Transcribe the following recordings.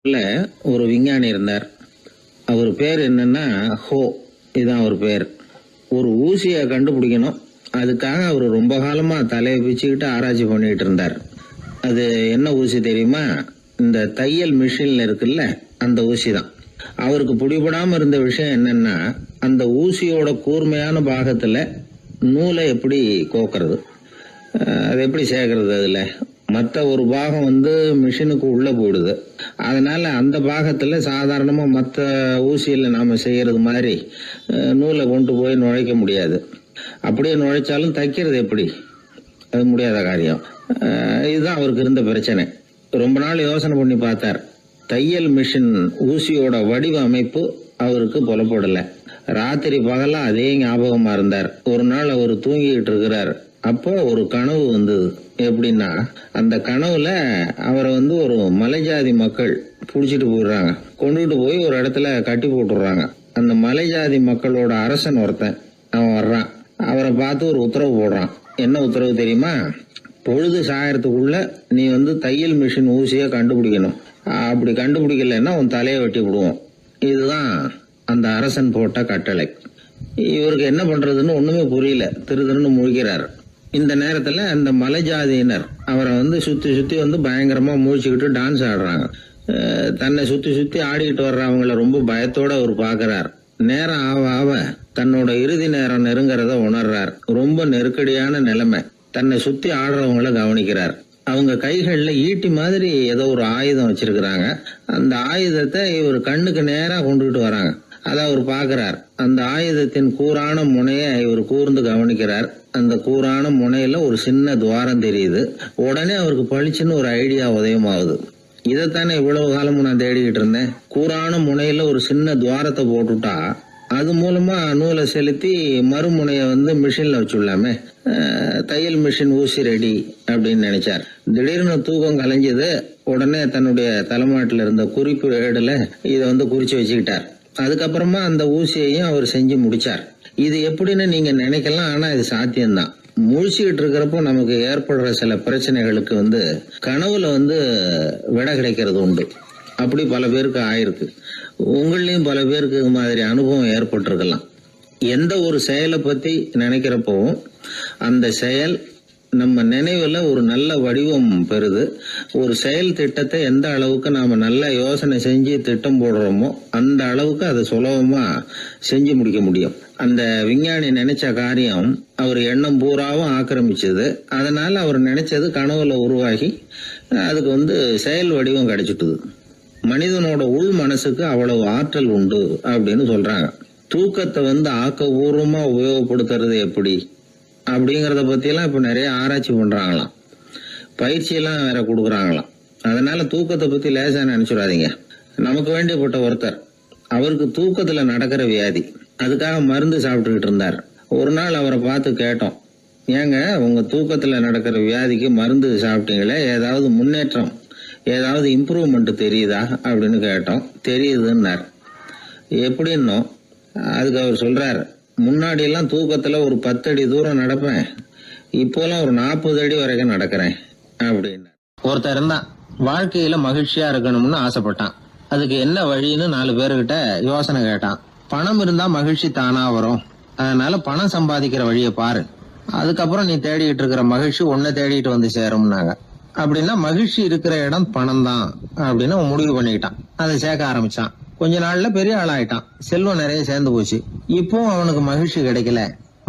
உள்ள ஒரு விஞ்ஞானி இருந்தார். அவர் பேர் என்னன்னா ஹோ. இதுதான் அவர் பேர். ஒரு ஊசியை கண்டுபிடிக்கணும். அதுக்காக அவர் ரொம்ப காலமா தலையை பிச்சுக்கிட்டு ஆராய்ச்சி பண்ணிட்டு இருந்தார். அது என்ன ஊசி தெரியுமா? இந்த தையல் மிஷின்ல இருக்குல்ல, அந்த ஊசி தான். அவருக்கு பிடிபடாம இருந்த விஷயம் என்னன்னா, அந்த ஊசியோட கூர்மையான பாகத்துல நூலை எப்படி கோக்கிறது, அது எப்படி சேர்க்கறது. அதுல மற்ற ஒரு பாகம் மிஷினுக்கு உள்ள போயிடுது. அதனால அந்த பாகத்துல சாதாரணமா மற்ற ஊசியில நாம செய்யறது மாதிரி நூலை கொண்டு போய் நுழைக்க முடியாது. அப்படியே நுழைச்சாலும் தைக்கிறது எப்படி, அது முடியாத காரியம். இதுதான் அவருக்கு இருந்த பிரச்சனை. ரொம்ப நாள் யோசனை பண்ணி பார்த்தார். தையல் மிஷின் ஊசியோட வடிவ அமைப்பு அவருக்கு புலப்படல. ராத்திரி பகலா அதே ஞாபகமா இருந்தார். ஒரு நாள் அவர் தூங்கிட்டு இருக்கிறார். அப்போ ஒரு கனவு வந்தது. எப்படின்னா, அந்த கனவுல அவரை ஒரு மலைஜாதி மக்கள் புடிச்சிட்டு போயிடுறாங்க. கொண்டுகிட்டு போய் ஒரு இடத்துல கட்டி போட்டுடுறாங்க. அந்த மலைஜாதி மக்களோட அரசன் ஒருத்தன் அவன் வர்றான். அவரை பார்த்து ஒரு உத்தரவு போடுறான். என்ன உத்தரவு தெரியுமா? பொழுது சாயறதுக்குள்ள நீ தையல் மிஷின் ஊசியை கண்டுபிடிக்கணும். அப்படி கண்டுபிடிக்கலன்னா உன் தலையை வெட்டி விடுவோம். இதுதான் அந்த அரசன் போட்ட கட்டளை. இவருக்கு என்ன பண்றதுன்னு ஒண்ணுமே புரியல. திருன்னு முழிக்கிறார். இந்த நேரத்துல அந்த மலைஜாதியினர் அவரை சுத்தி சுத்தி பயங்கரமா முழிச்சுக்கிட்டு டான்ஸ் ஆடுறாங்க. தன்னை சுத்தி சுத்தி ஆடிக்கிட்டு வர்றவங்கள ரொம்ப பயத்தோட அவர் பாக்குறார். நேரம் ஆவ ஆவ தன்னோட இறுதி நேரம் நெருங்கிறத உணர்றார். ரொம்ப நெருக்கடியான நிலைமை. தன்னை சுத்தி ஆடுறவங்கள கவனிக்கிறார். அவங்க கைகள்ல ஈட்டி மாதிரி ஏதோ ஒரு ஆயுதம் வச்சிருக்கிறாங்க. அந்த ஆயுதத்தை இவர் கண்ணுக்கு நேரா கொண்டுகிட்டு வராங்க. அதை அவர் பாக்குறார். அந்த ஆயுதத்தின் கூரான முனைய இவர் கூர்ந்து கவனிக்கிறார். அந்த கூரான முனையில ஒரு சின்ன துவாரம் தெரியுது. உடனே அவருக்கு பளிச்சுன்னு ஒரு ஐடியா உதயமாகுது. இதைத்தானே இவ்வளவு காலமும் நான் தேடிக்கிட்டு இருந்தேன். கூரான முனையில ஒரு சின்ன துவாரத்தை போட்டுட்டா அது மூலமா நூலை செலுத்தி மறுமுனைய மிஷின்ல வச்சுடலாமே. தையல் மிஷின் ஊசி ரெடி அப்படின்னு நினைச்சார். திடீர்னு தூக்கம் கலைஞ்சது. உடனே தன்னுடைய தலைமாட்டில் இருந்த குறிப்பு ஏடுல இதை குறிச்சு வச்சுக்கிட்டார். அதுக்கப்புறமா அந்த ஊசியையும் அவர் செஞ்சு முடிச்சார். இது எப்படின்னு நீங்க நினைக்கலாம், ஆனா இது சாத்தியம்தான். முழிச்சுக்கிட்டு இருக்கிறப்போ நமக்கு ஏற்படுற சில பிரச்சனைகளுக்கு கனவுல விடை கிடைக்கிறது உண்டு. அப்படி பல பேருக்கு ஆயிருக்கு. உங்களையும் பல பேருக்கு இது மாதிரி அனுபவம் ஏற்பட்டிருக்கலாம். எந்த ஒரு செயலை பத்தி நினைக்கிறப்பவும் அந்த செயல் நம்ம நினைவுல ஒரு நல்ல வடிவம் பெறுது. ஒரு செயல் திட்டத்தை எந்த அளவுக்கு நாம நல்ல யோசனை செஞ்சு திட்டம் போடுறோமோ அந்த அளவுக்கு அதை சுலபமா செஞ்சு முடிக்க முடியும். அந்த விஞ்ஞானி நினைச்ச காரியம் அவர் எண்ணம் பூராவும் ஆக்கிரமிச்சது. அதனால அவர் நினைச்சது கனவுல உருவாகி அதுக்கு செயல் வடிவம் கிடைச்சிட்டுது. மனிதனோட உள் மனசுக்கு அவ்வளவு ஆற்றல் உண்டு அப்படின்னு சொல்றாங்க. தூக்கத்தை ஆக்கபூர்வமா உபயோகப்படுத்துறது எப்படி அப்படிங்கறத பத்தி எல்லாம் இப்ப நிறைய ஆராய்ச்சி பண்றாங்களாம். பயிற்சி எல்லாம் வேற கொடுக்கறாங்களாம். அதனால தூக்கத்தை பத்தி லேசா நினைச்சுடாதீங்க. நமக்கு வேண்டியப்பட்ட ஒருத்தர், அவருக்கு தூக்கத்துல நடக்கிற வியாதி. அதுக்காக மருந்து சாப்பிட்டுக்கிட்டு இருந்தார். ஒரு நாள் அவரை பார்த்து கேட்டோம், ஏங்க உங்க தூக்கத்துல நடக்கிற வியாதிக்கு மருந்து சாப்பிட்டீங்களே, ஏதாவது முன்னேற்றம், ஏதாவது இம்ப்ரூவ்மெண்ட் தெரியுதா அப்படின்னு கேட்டோம். தெரியுதுன்னார். எப்படின்னோ அதுக்கு அவர் சொல்றாரு, முன்னாடி எல்லாம் தூக்கத்துல ஒரு 10 அடி தூரம் நடப்பேன், இப்போலாம் ஒரு 40 அடி வரைக்கும் நடக்கிறேன் அப்படின்னு. ஒருத்தர் இருந்தான், வாழ்க்கையில மகிழ்ச்சியா இருக்கணும்னு ஆசைப்பட்டான். அதுக்கு என்ன வழின்னு 4 பேருகிட்ட யோசனை கேட்டான். பணம் இருந்தா மகிழ்ச்சி தானா வரும், அதனால பணம் சம்பாதிக்கிற வழியை பாரு, அதுக்கப்புறம் நீ தேடிட்டு இருக்கிற மகிழ்ச்சி உன்னை தேடிட்டு வந்து சேரும்னாங்க. அப்படின்னா மகிழ்ச்சி இருக்கிற இடம் பணம் தான் அப்படின்னு அவன் முடிவு பண்ணிக்கிட்டான். அதை சேர்க்க ஆரம்பிச்சான். கொஞ்ச நாள்ல பெரிய ஆளாயிட்டான். செல்வம் நிறைய சேர்ந்து போச்சு. இப்போ அவனுக்கு மகிழ்ச்சி கிடைக்கல.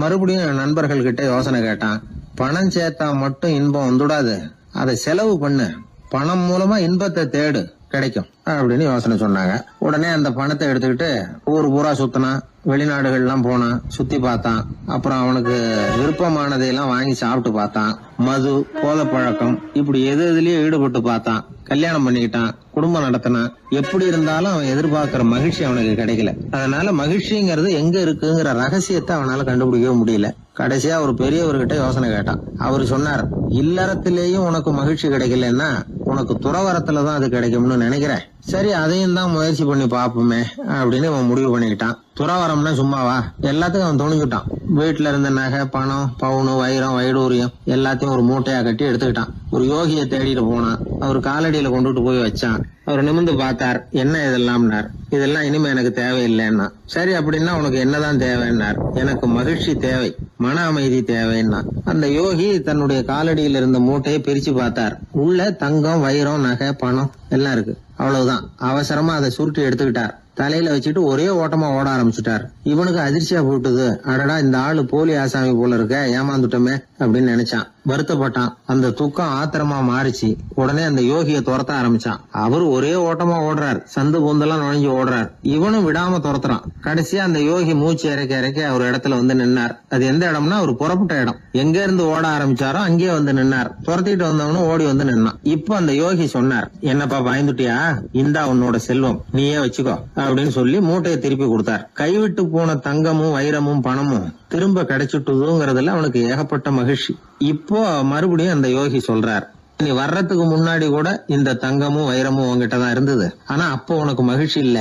மறுபடியும் நண்பர்கள் கிட்ட யோசனை கேட்டான். பணம் சேர்த்தா மட்டும் இன்பம் வந்துடாது, அதை செலவு பண்ணு, பணம் மூலமா இன்பத்தை தேடு, கிடைக்கும் அப்படின்னு யோசனை சொன்னாங்க. உடனே அந்த பணத்தை எடுத்துக்கிட்டு ஊர் பூரா சுத்தினான். வெளிநாடுகள்லாம் போனான், சுத்தி பார்த்தான். அப்புறம் அவனுக்கு விருப்பமானதையெல்லாம் வாங்கி சாப்பிட்டு பார்த்தான். மது, போதை பழக்கம், இப்படி எதுலயும் ஈடுபட்டு பார்த்தான். கல்யாணம் பண்ணிக்கிட்டான், குடும்பம் நடத்தினான். எப்படி இருந்தாலும் அவன் எதிர்பார்க்கிற மகிழ்ச்சி அவனுக்கு கிடைக்கல. அதனால மகிழ்ச்சிங்கிறது எங்க இருக்குங்கிற ரகசியத்தை அவனால கண்டுபிடிக்கவே முடியல. கடைசியா ஒரு பெரியவர்கிட்ட யோசனை கேட்டான். அவர் சொன்னார், இல்லறத்திலேயும் உனக்கு மகிழ்ச்சி கிடைக்கலன்னா உனக்கு துறவரத்துலதான் அது கிடைக்கும்னு நினைக்கிறேன். சரி, அதையும் தான் முயற்சி பண்ணி பாப்போமே அப்படின்னு அவன் முடிவு பண்ணிக்கிட்டான். துறவரம்னா சும்மாவா? எல்லாத்துக்கும் அவன் துணிஞ்சுட்டான். வீட்டுல இருந்த நகை, பணம், பவுனு, வைரம், வைடூரியம் எல்லாத்தையும் ஒரு மூட்டையா கட்டி எடுத்துக்கிட்டான். ஒரு யோகியை தேடிட்டு போனான். அவர் காலடியில கொண்டுட்டு போய் வச்சான். அவர் நிமிர்ந்து பார்த்தார். என்ன இதெல்லாம்னார். இதெல்லாம் இனிமே எனக்கு தேவையில்லைன்னா. சரி, அப்படின்னா உனக்கு என்னதான் தேவைன்னார். எனக்கு மகிழ்ச்சி தேவை, மன அமைதி தேவைன்னா. அந்த யோகி தன்னுடைய காலடியில் இருந்த மூட்டையை பிரிச்சு பார்த்தார். உள்ள தங்கம், வைரம், நகை, பணம் எல்லாம் இருக்கு. அவ்வளவுதான். அவசரமா அதை சுருட்டி எடுத்துக்கிட்டார். தலையில வச்சுட்டு ஒரே ஓட்டமா ஓட ஆரம்பிச்சுட்டார். இவனுக்கு அதிர்ச்சியா போட்டுது. அடடா, இந்த ஆளு போலி ஆசாமி போல இருக்க, ஏமாந்துட்டோமே அப்படின்னு நினைச்சான். வருத்தப்பட்டான். அந்த துக்கம் ஆத்திரமா மாறிச்சு. உடனே அந்த யோகியை துரத்த ஆரம்பிச்சான். அவரு ஒரே ஓட்டமா ஓடுறார். சந்து பொந்தெல்லாம் நுழைஞ்சு ஓடுறார். இவனும் விடாம துரத்துறான். கடைசியா அந்த யோகி மூச்சு இறக்க இறக்க ஒரு இடத்துல வந்து நின்னார். அது எந்த இடம்னா அவர் புறப்பட்ட இடம். எங்க இருந்து ஓட ஆரம்பிச்சாரோ அங்கேயே வந்து நின்னார். துரத்திட்டு வந்தவனும் ஓடி வந்து நின்னான். இப்ப அந்த யோகி சொன்னார், என்னப்பா பயந்துட்டியா? இந்தா உன்னோட செல்வம், நீயே வச்சுக்கோ அப்படின்னு சொல்லி மூட்டையை திருப்பி கொடுத்தார். கைவிட்டு போன தங்கமும் வைரமும் பணமும் திரும்ப கிடைச்சிட்டுதுங்கிறதுல அவனுக்கு ஏகப்பட்ட மகிழ்ச்சி. இப்போ மறுபடியும் அந்த யோகி சொல்றார், நீ வர்றதுக்கு முன்னாடி கூட இந்த தங்கமும் வைரமும் உங்ககிட்டதான் இருந்தது. ஆனா அப்போ உனக்கு மகிழ்ச்சி இல்ல.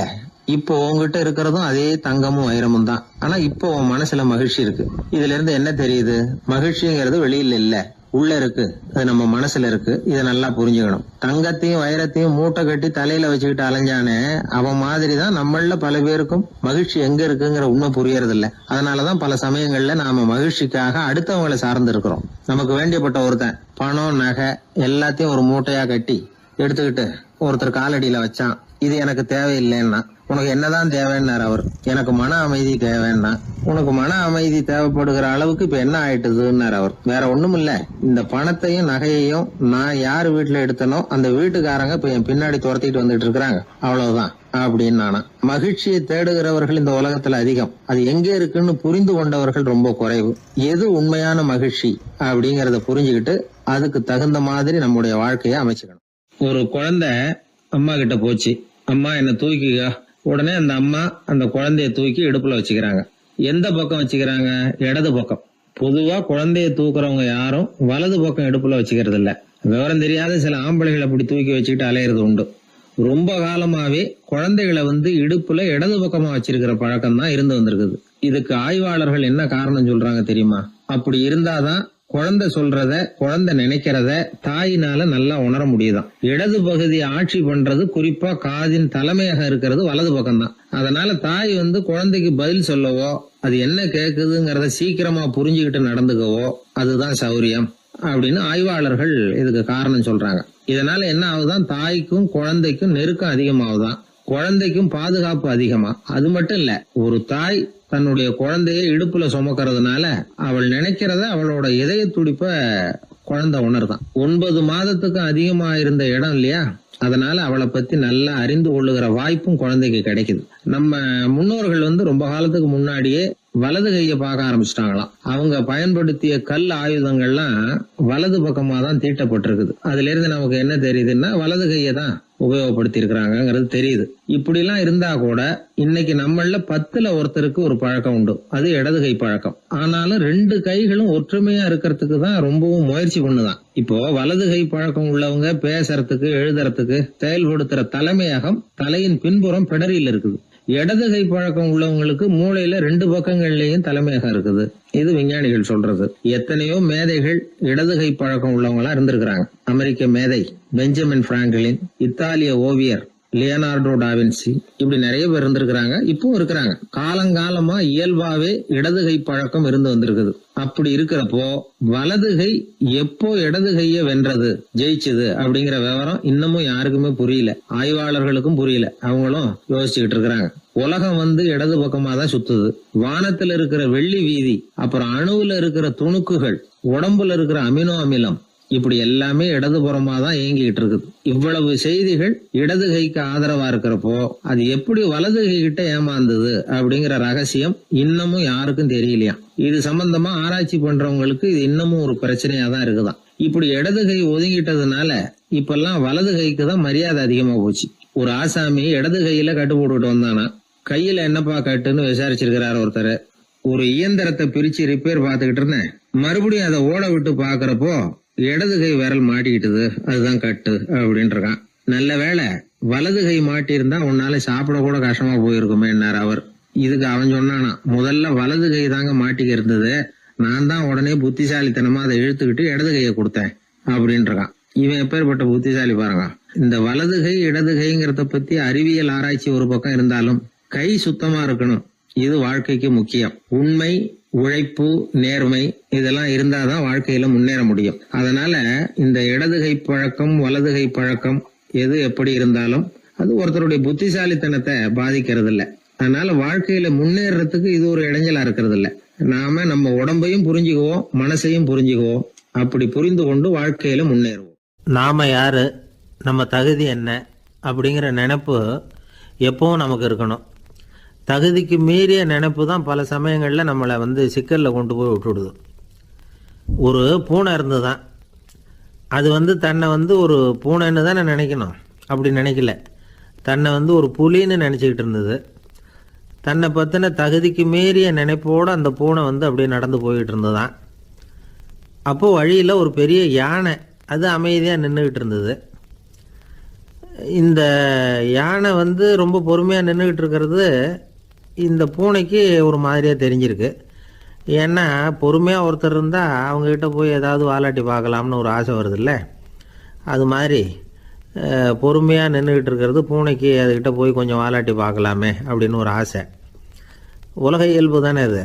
இப்போ உங்ககிட்ட இருக்கிறதும் அதே தங்கமும் வைரமும் தான். ஆனா இப்போ உன் மனசுல மகிழ்ச்சி இருக்கு. இதுல இருந்து என்ன தெரியுது? மகிழ்ச்சிங்கிறது வெளியில இல்ல, உள்ள இருக்கு. அது நம்ம மனசுல இருக்கு. இதை நல்லா புரிஞ்சுக்கணும். தங்கத்தையும் வைரத்தையும் மூட்டை கட்டி தலையில வச்சுக்கிட்டு அலைஞ்சானே, அவன் மாதிரிதான் நம்மள பல பேருக்கும் மகிழ்ச்சி எங்க இருக்குங்கிற உண்மை புரியறது இல்ல. அதனாலதான் பல சமயங்கள்ல நாம மகிழ்ச்சிக்காக அடுத்தவங்களை சார்ந்து இருக்கிறோம். நமக்கு வேண்டியப்பட்ட ஒருத்தன் பணம், நகை எல்லாத்தையும் ஒரு மூட்டையா கட்டி எடுத்துக்கிட்டு ஒருத்தர் காலடியில வச்சான். இது எனக்கு தேவையில்லைன்னா. உனக்கு என்னதான் தேவைன்னார் அவர். எனக்கு மன அமைதி தேவைன்னா. உனக்கு மன அமைதி தேவைப்படுகிற அளவுக்கு இப்ப என்ன ஆயிட்டுதுன்னார் அவர். வேற ஒண்ணும் இல்ல, இந்த பணத்தையும் நகையையும் நான் யாரு வீட்டுல எடுத்தனோ அந்த வீட்டுக்காரங்க இப்ப என் பின்னாடி துரத்திட்டு வந்துட்டு இருக்கிறாங்க, அவ்வளவுதான் அப்படின்னு நானா. மகிழ்ச்சியை தேடுகிறவர்கள் இந்த உலகத்துல அதிகம். அது எங்க இருக்குன்னு புரிந்து கொண்டவர்கள் ரொம்ப குறைவு. எது உண்மையான மகிழ்ச்சி அப்படிங்கறத புரிஞ்சுக்கிட்டு அதுக்கு தகுந்த மாதிரி நம்முடைய வாழ்க்கையை அமைச்சுக்கணும். ஒரு குழந்தை அம்மா கிட்ட போச்சு, அம்மா என்ன தூக்கிக்க. உடனே அந்த அம்மா அந்த குழந்தைய தூக்கி இடுப்புல வச்சுக்கிறாங்க. எந்த பக்கம் வச்சுக்கிறாங்க? இடது பக்கம். பொதுவா குழந்தைய தூக்குறவங்க யாரும் வலது பக்கம் இடுப்புல வச்சுக்கிறது இல்ல. விவரம் தெரியாத சில ஆம்பளைகளை அப்படி தூக்கி வச்சுக்கிட்டு அலையிறது உண்டு. ரொம்ப காலமாவே குழந்தைகளை இடுப்புல இடது பக்கமா வச்சிருக்கிற பழக்கம் தான் இருந்து வந்திருக்குது. இதுக்கு ஆய்வாளர்கள் என்ன காரணம் சொல்றாங்க தெரியுமா? அப்படி இருந்தாதான் குழந்தை சொல்றத, குழந்தை நினைக்கிறத தாயினால நல்லா உணர முடியுதாம். இடது பகுதி ஆட்சி பண்றது, குறிப்பா காதின் தலைமையாக இருக்கிறது வலது பக்கம் தான். அதனால தாய் குழந்தைக்கு பதில் சொல்லவோ, அது என்ன கேக்குதுங்கிறத சீக்கிரமா புரிஞ்சுக்கிட்டு நடந்துக்கவோ அதுதான் சௌரியம் அப்படின்னு ஆய்வாளர்கள் இதுக்கு காரணம் சொல்றாங்க. இதனால என்ன ஆகுதான்? தாய்க்கும் குழந்தைக்கும் நெருக்கம் அதிகமாகுதான், குழந்தைக்கும் பாதுகாப்பு அதிகமா. அது மட்டும் இல்ல, ஒரு தாய் தன்னுடைய குழந்தைய இடுப்புல சுமக்கிறதுனால அவள் நினைக்கிறத, அவளோட இதய துடிப்ப குழந்தை உணர்தான். 9 மாதத்துக்கும் அதிகமா இருந்த இடம் இல்லையா, அதனால அவளை பத்தி நல்லா அறிந்து கொள்ளுகிற வாய்ப்பும் குழந்தைக்கு கிடைக்குது. நம்ம முன்னோர்கள் ரொம்ப காலத்துக்கு முன்னாடியே வலது கைய பார்க்க ஆரம்பிச்சிட்டாங்களாம். அவங்க பயன்படுத்திய கல் ஆயுதங்கள்லாம் வலது பக்கமா தான் தீட்டப்பட்டிருக்குது. அதுல இருந்து நமக்கு என்ன தெரியுதுன்னா, வலது கையை தான் உபயோகப்படுத்தி இருக்கிறாங்கிறது தெரியுது. இப்படி எல்லாம் இருந்தா கூட இன்னைக்கு நம்மள 10ல் ஒருத்தருக்கு ஒரு பழக்கம் உண்டு, அது இடது கை பழக்கம். ஆனாலும் 2 கைகளும் ஒற்றுமையா இருக்கிறதுக்கு தான் ரொம்பவும் முயற்சி பண்ணுதான். இப்போ வலது கை பழக்கம் உள்ளவங்க பேசுறதுக்கு, எழுதுறதுக்கு செயல்படுத்துற தலைமையகம் தலையின் பின்புறம் பிடரியில் இருக்குது. இடது கை பழக்கம் உள்ளவங்களுக்கு மூளையில 2 பக்கங்கள்லயும் தலைமையகம் இருக்குது. இது விஞ்ஞானிகள் சொல்றது. எத்தனையோ மேதைகள் இடது கை பழக்கம் உள்ளவங்களா இருந்திருக்கிறாங்க. அமெரிக்க மேதை பெஞ்சமின் பிராங்கிலின், இத்தாலிய ஓவியர் லியோனார்டோ டாவின்சி, இப்படி நிறைய பேர் இருந்திருக்கிறாங்க, இப்பவும் இருக்கிறாங்க. காலங்காலமா இயல்பாவே இடது கை பழக்கம் இருந்து வந்திருக்குது. அப்படி இருக்கிறப்போ வலது கை எப்போ இடது கைய வென்றது, ஜெயிச்சது அப்படிங்கிற விவரம் இன்னமும் யாருக்குமே புரியல. ஆய்வாளர்களுக்கும் புரியல. அவங்களும் யோசிச்சுக்கிட்டு இருக்கிறாங்க. உலகம் இடது பக்கமா தான் சுத்துது. வானத்துல இருக்கிற வெள்ளி வீதி, அப்புறம் அணுவுல இருக்கிற துணுக்குகள், உடம்புல இருக்கிற அமினோ அமிலம், இப்படி எல்லாமே இடதுபுறமா தான் இயங்கிட்டு இருக்குது. இவ்வளவு செய்திகள் இடது கைக்கு ஆதரவா இருக்கிறப்போ அது எப்படி வலது கை கிட்ட ஏமாந்தது அப்படிங்கிற ரகசியம் இன்னமும் யாருக்கும் தெரியலையா. இது சம்பந்தமா ஆராய்ச்சி பண்றவங்களுக்கு இது இன்னமும் ஒரு பிரச்சனையா தான் இருக்குதான். இப்படி இடது கை ஒதுங்கிட்டதுனால இப்பெல்லாம் வலது கைக்கு தான் மரியாதை அதிகமா போச்சு. ஒரு ஆசாமி இடது கையில கட்டு போட்டுட்டு வந்தானா, கையில என்னப்பா கட்டுன்னு விசாரிச்சிருக்கிறாரு ஒருத்தர். ஒரு இயந்திரத்தை பிரிச்சு ரிப்பேர் பார்த்துக்கிட்டு இருந்தேன், மறுபடியும் அதை ஓட விட்டு பாக்குறப்போ இடது கை விரல் மாட்டிக்கிட்டது, அதுதான் கட்டு அப்படின்னு இருக்கான். நல்ல வேளை வலது கை மாட்டி இருந்தா உன்னால சாப்பிட கூட கஷ்டமா போயிருக்குமே என்னார் அவர். இதுக்கு அவன் சொன்னானா, முதல்ல வலது கை தாங்க மாட்டிக்க இருந்தது, நான் தான் உடனே புத்திசாலித்தனமா அதை இழுத்துக்கிட்டு இடது கையை கொடுத்தேன் அப்படின்னு இருக்கான். இவன் எப்பேற்பட்ட புத்திசாலி பாருங்க. இந்த வலதுகை இடதுகைங்கிறத பத்தி அறிவியல் ஆராய்ச்சி ஒரு பக்கம் இருந்தாலும் கை சுத்தமா இருக்கணும், இது வாழ்க்கைக்கு முக்கியம். உண்மை, உழைப்பு, நேர்மை இதெல்லாம் இருந்தாதான் வாழ்க்கையில முன்னேற முடியும். அதனால இந்த இடதுகை பழக்கம் வலதுகை பழக்கம் எது எப்படி இருந்தாலும் அது ஒருத்தருடைய புத்திசாலித்தனத்தை பாதிக்கிறது இல்ல. அதனால வாழ்க்கையில முன்னேறதுக்கு இது ஒரு இடைஞ்சலா இருக்கிறது இல்ல. நாம நம்ம உடம்பையும் புரிஞ்சுக்குவோம், மனசையும் புரிஞ்சுக்குவோம். அப்படி புரிந்து கொண்டு வாழ்க்கையில முன்னேறுவோம். நாம யாரு, நம்ம தகுதி என்ன அப்படிங்கிற நினைப்பு எப்பவும் நமக்கு இருக்கணும். தகுதிக்கு மீறிய நினைப்பு தான் பல சமயங்களில் நம்மளை சிக்கலில் கொண்டு போய் விட்டுடுது. ஒரு பூனை இருந்து தான் அது தன்னை ஒரு பூனைன்னு தானே நினைக்கணும். அப்படி நினைக்கல, தன்னை ஒரு புலின்னு நினச்சிக்கிட்டு இருந்தது. தன்னை பற்றின தகுதிக்கு மீறிய நினைப்போடு அந்த பூனை அப்படியே நடந்து போய்கிட்டு இருந்ததுதான். அப்போது வழியில் ஒரு பெரிய யானை அது அமைதியாக நின்றுக்கிட்டு இருந்தது. இந்த யானை ரொம்ப பொறுமையாக நின்றுக்கிட்டு இருக்கிறது இந்த பூனைக்கு ஒரு மாதிரியாக தெரிஞ்சிருக்கு. ஏன்னா பொறுமையாக ஒருத்தர் இருந்தால் அவங்கக்கிட்ட போய் ஏதாவது வாலாட்டி பார்க்கலாம்னு ஒரு ஆசை வருதில்ல. அது மாதிரி பொறுமையாக நின்றுக்கிட்டு இருக்கிறது பூனைக்கு அதுக்கிட்ட போய் கொஞ்சம் வாலாட்டி பார்க்கலாமே அப்படின்னு ஒரு ஆசை. உலக இயல்பு தானே இது.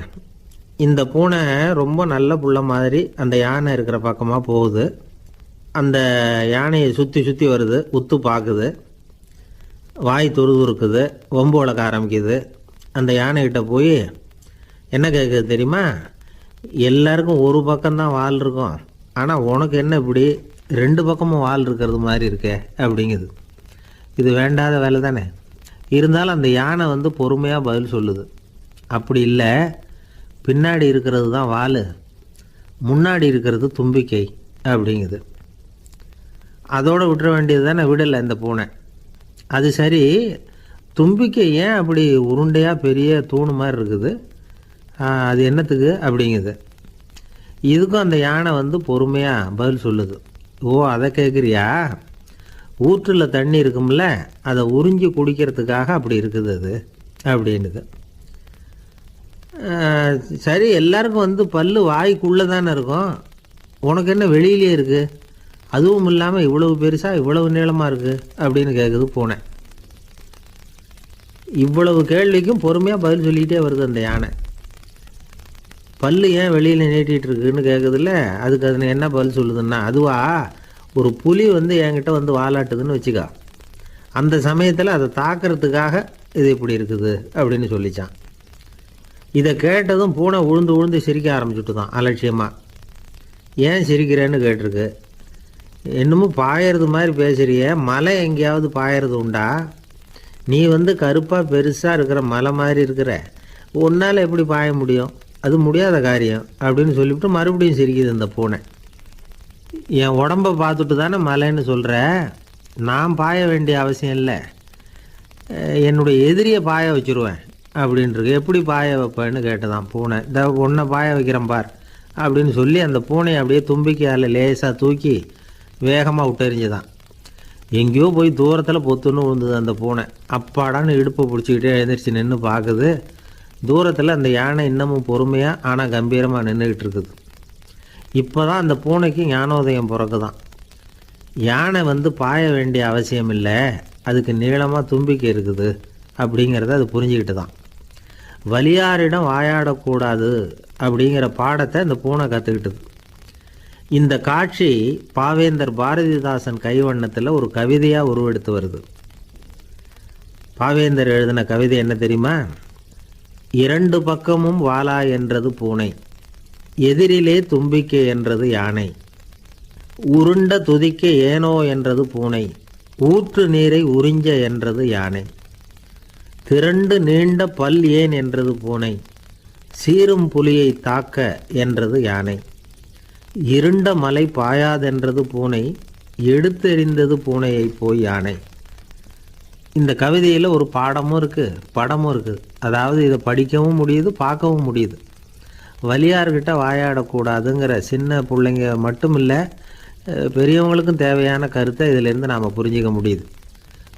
இந்த பூனை ரொம்ப நல்ல புள்ள மாதிரி அந்த யானை இருக்கிற பக்கமாக போகுது. அந்த யானையை சுற்றி சுற்றி வருது, உத்து பார்க்குது, வாய் துருதுருக்குது, வம்பு வளர்க்க ஆரம்பிக்குது. அந்த யானைகிட்ட போய் என்ன கேட்குது தெரியுமா? எல்லாருக்கும் ஒரு பக்கம்தான் வால் இருக்கும், ஆனால் உனக்கு என்ன இப்படி ரெண்டு பக்கமும் வால் இருக்கிறது மாதிரி இருக்கே அப்படிங்குது. இது வேண்டாத வேலை தானே. இருந்தாலும் அந்த யானை பொறுமையாக பதில் சொல்லுது. அப்படி இல்லை, பின்னாடி இருக்கிறது தான் வால், முன்னாடி இருக்கிறது தும்பிக்கை அப்படிங்குது. அதோடு விட்டுற வேண்டியது தானே, விடலை இந்த பூனை. அது சரி, தும்பிக்கை ஏன் அப்படி உருண்டையாக பெரிய தூணு மாதிரி இருக்குது, அது என்னத்துக்கு அப்படிங்குது. இதுக்கும் அந்த யானை பொறுமையாக பதில் சொல்லுது. ஓ, அதை கேட்குறியா? ஊற்றில் தண்ணி இருக்கும்ல, அதை உறிஞ்சி குடிக்கிறதுக்காக அப்படி இருக்குது அது அப்படின்னுது. சரி, எல்லாருக்கும் பல்லு வாய்க்குள்ளே தானே இருக்கும், உனக்கு என்ன வெளியிலே இருக்குது, அதுவும் இல்லாமல் இவ்வளவு பெருசாக இவ்வளவு நீளமாக இருக்குது அப்படின்னு கேட்குது பூனை. இவ்வளவு கேள்விக்கும் பொறுமையாக பதில் சொல்லிக்கிட்டே வருது அந்த யானை. பல்லு ஏன் வெளியில் நீட்டிகிட்டு இருக்குன்னு கேட்குதுல்ல, அதுக்கு அது என்ன பதில் சொல்லுதுன்னா, அதுவா ஒரு புலி என்கிட்ட வாலாட்டுதுன்னு வச்சுக்கா, அந்த சமயத்தில் அதை தாக்கிறதுக்காக இது இப்படி இருக்குது அப்படின்னு சொல்லிச்சான். இதை கேட்டதும் பூனை உழுந்து உழுந்து சிரிக்க ஆரம்பிச்சுட்டு தான் அலட்சியமாக. ஏன் சிரிக்கிறேன்னு கேட்டிருக்கு. என்னமோ பாயறது மாதிரி பேசுறிய, மலை எங்கேயாவது பாயறது உண்டா? நீ கருப்பாக பெருசாக இருக்கிற மலை மாதிரி இருக்கிற, உன்னால் எப்படி பாய முடியும், அது முடியாத காரியம் அப்படின்னு சொல்லிவிட்டு மறுபடியும் சிரிக்குது இந்த பூனை. என் உடம்பை பார்த்துட்டு தானே மலைன்னு சொல்கிற, நான் பாய வேண்டிய அவசியம் இல்லை, என்னுடைய எதிரியை பாய வச்சுருவேன் அப்படின்ட்டுருக்கு. எப்படி பாய வைப்பேன்னு கேட்டதான் பூனை. இந்த உன்னை பாய வைக்கிறேன் பார் அப்படின்னு சொல்லி அந்த பூனையை அப்படியே தும்பிக்கையால் லேசாக தூக்கி வேகமாக விட்டெறிஞ்சுதான். எங்கேயோ போய் தூரத்தில் பொத்துன்னு விழுந்தது அந்த பூனை. அப்பாடான்னு இடுப்பை பிடிச்சிக்கிட்டே எழுந்திரிச்சு நின்று பார்க்குது. தூரத்தில் அந்த யானை இன்னமும் பொறுமையாக ஆனால் கம்பீரமாக நின்றுக்கிட்டு இருக்குது. இப்போ தான் அந்த பூனைக்கு ஞானோதயம் பிறக்குதான். யானை பாய வேண்டிய அவசியம் இல்லை, அதுக்கு நீளமாக தும்பிக்கை இருக்குது அப்படிங்கிறத அது புரிஞ்சுக்கிட்டு தான். வலியாரிடம் வாயாடக்கூடாது அப்படிங்கிற பாடத்தை இந்த பூனை கற்றுக்கிட்டது. இந்த காட்சி பாவேந்தர் பாரதிதாசன் கைவண்ணத்தில் ஒரு கவிதையாக உருவெடுத்து வருது. பாவேந்தர் எழுதின கவிதை என்ன தெரியுமா? இரண்டு பக்கமும் வாலா என்றது பூனை, எதிரிலே தும்பிக்கை என்றது யானை, உருண்ட துதிக்க ஏனோ என்றது பூனை, ஊற்று நீரை உறிஞ்ச என்றது யானை, திரண்டு நீண்ட பல் ஏன் என்றது பூனை, சீரும் புலியை தாக்க என்றது யானை, இருண்ட மலை பாயாதென்றது பூனை, எடுத்தெறிந்தது பூனையை போய் யானை. இந்த கவிதையில் ஒரு பாடமும் இருக்குது, படமும் இருக்குது. அதாவது இதை படிக்கவும் முடியுது, பார்க்கவும் முடியுது. வலியார்கிட்ட வாயாடக்கூடாதுங்கிற சின்ன பிள்ளைங்க மட்டும் இல்லை, பெரியவங்களுக்கும் தேவையான கருத்தை இதிலேருந்து நாம் புரிஞ்சிக்க முடியுது.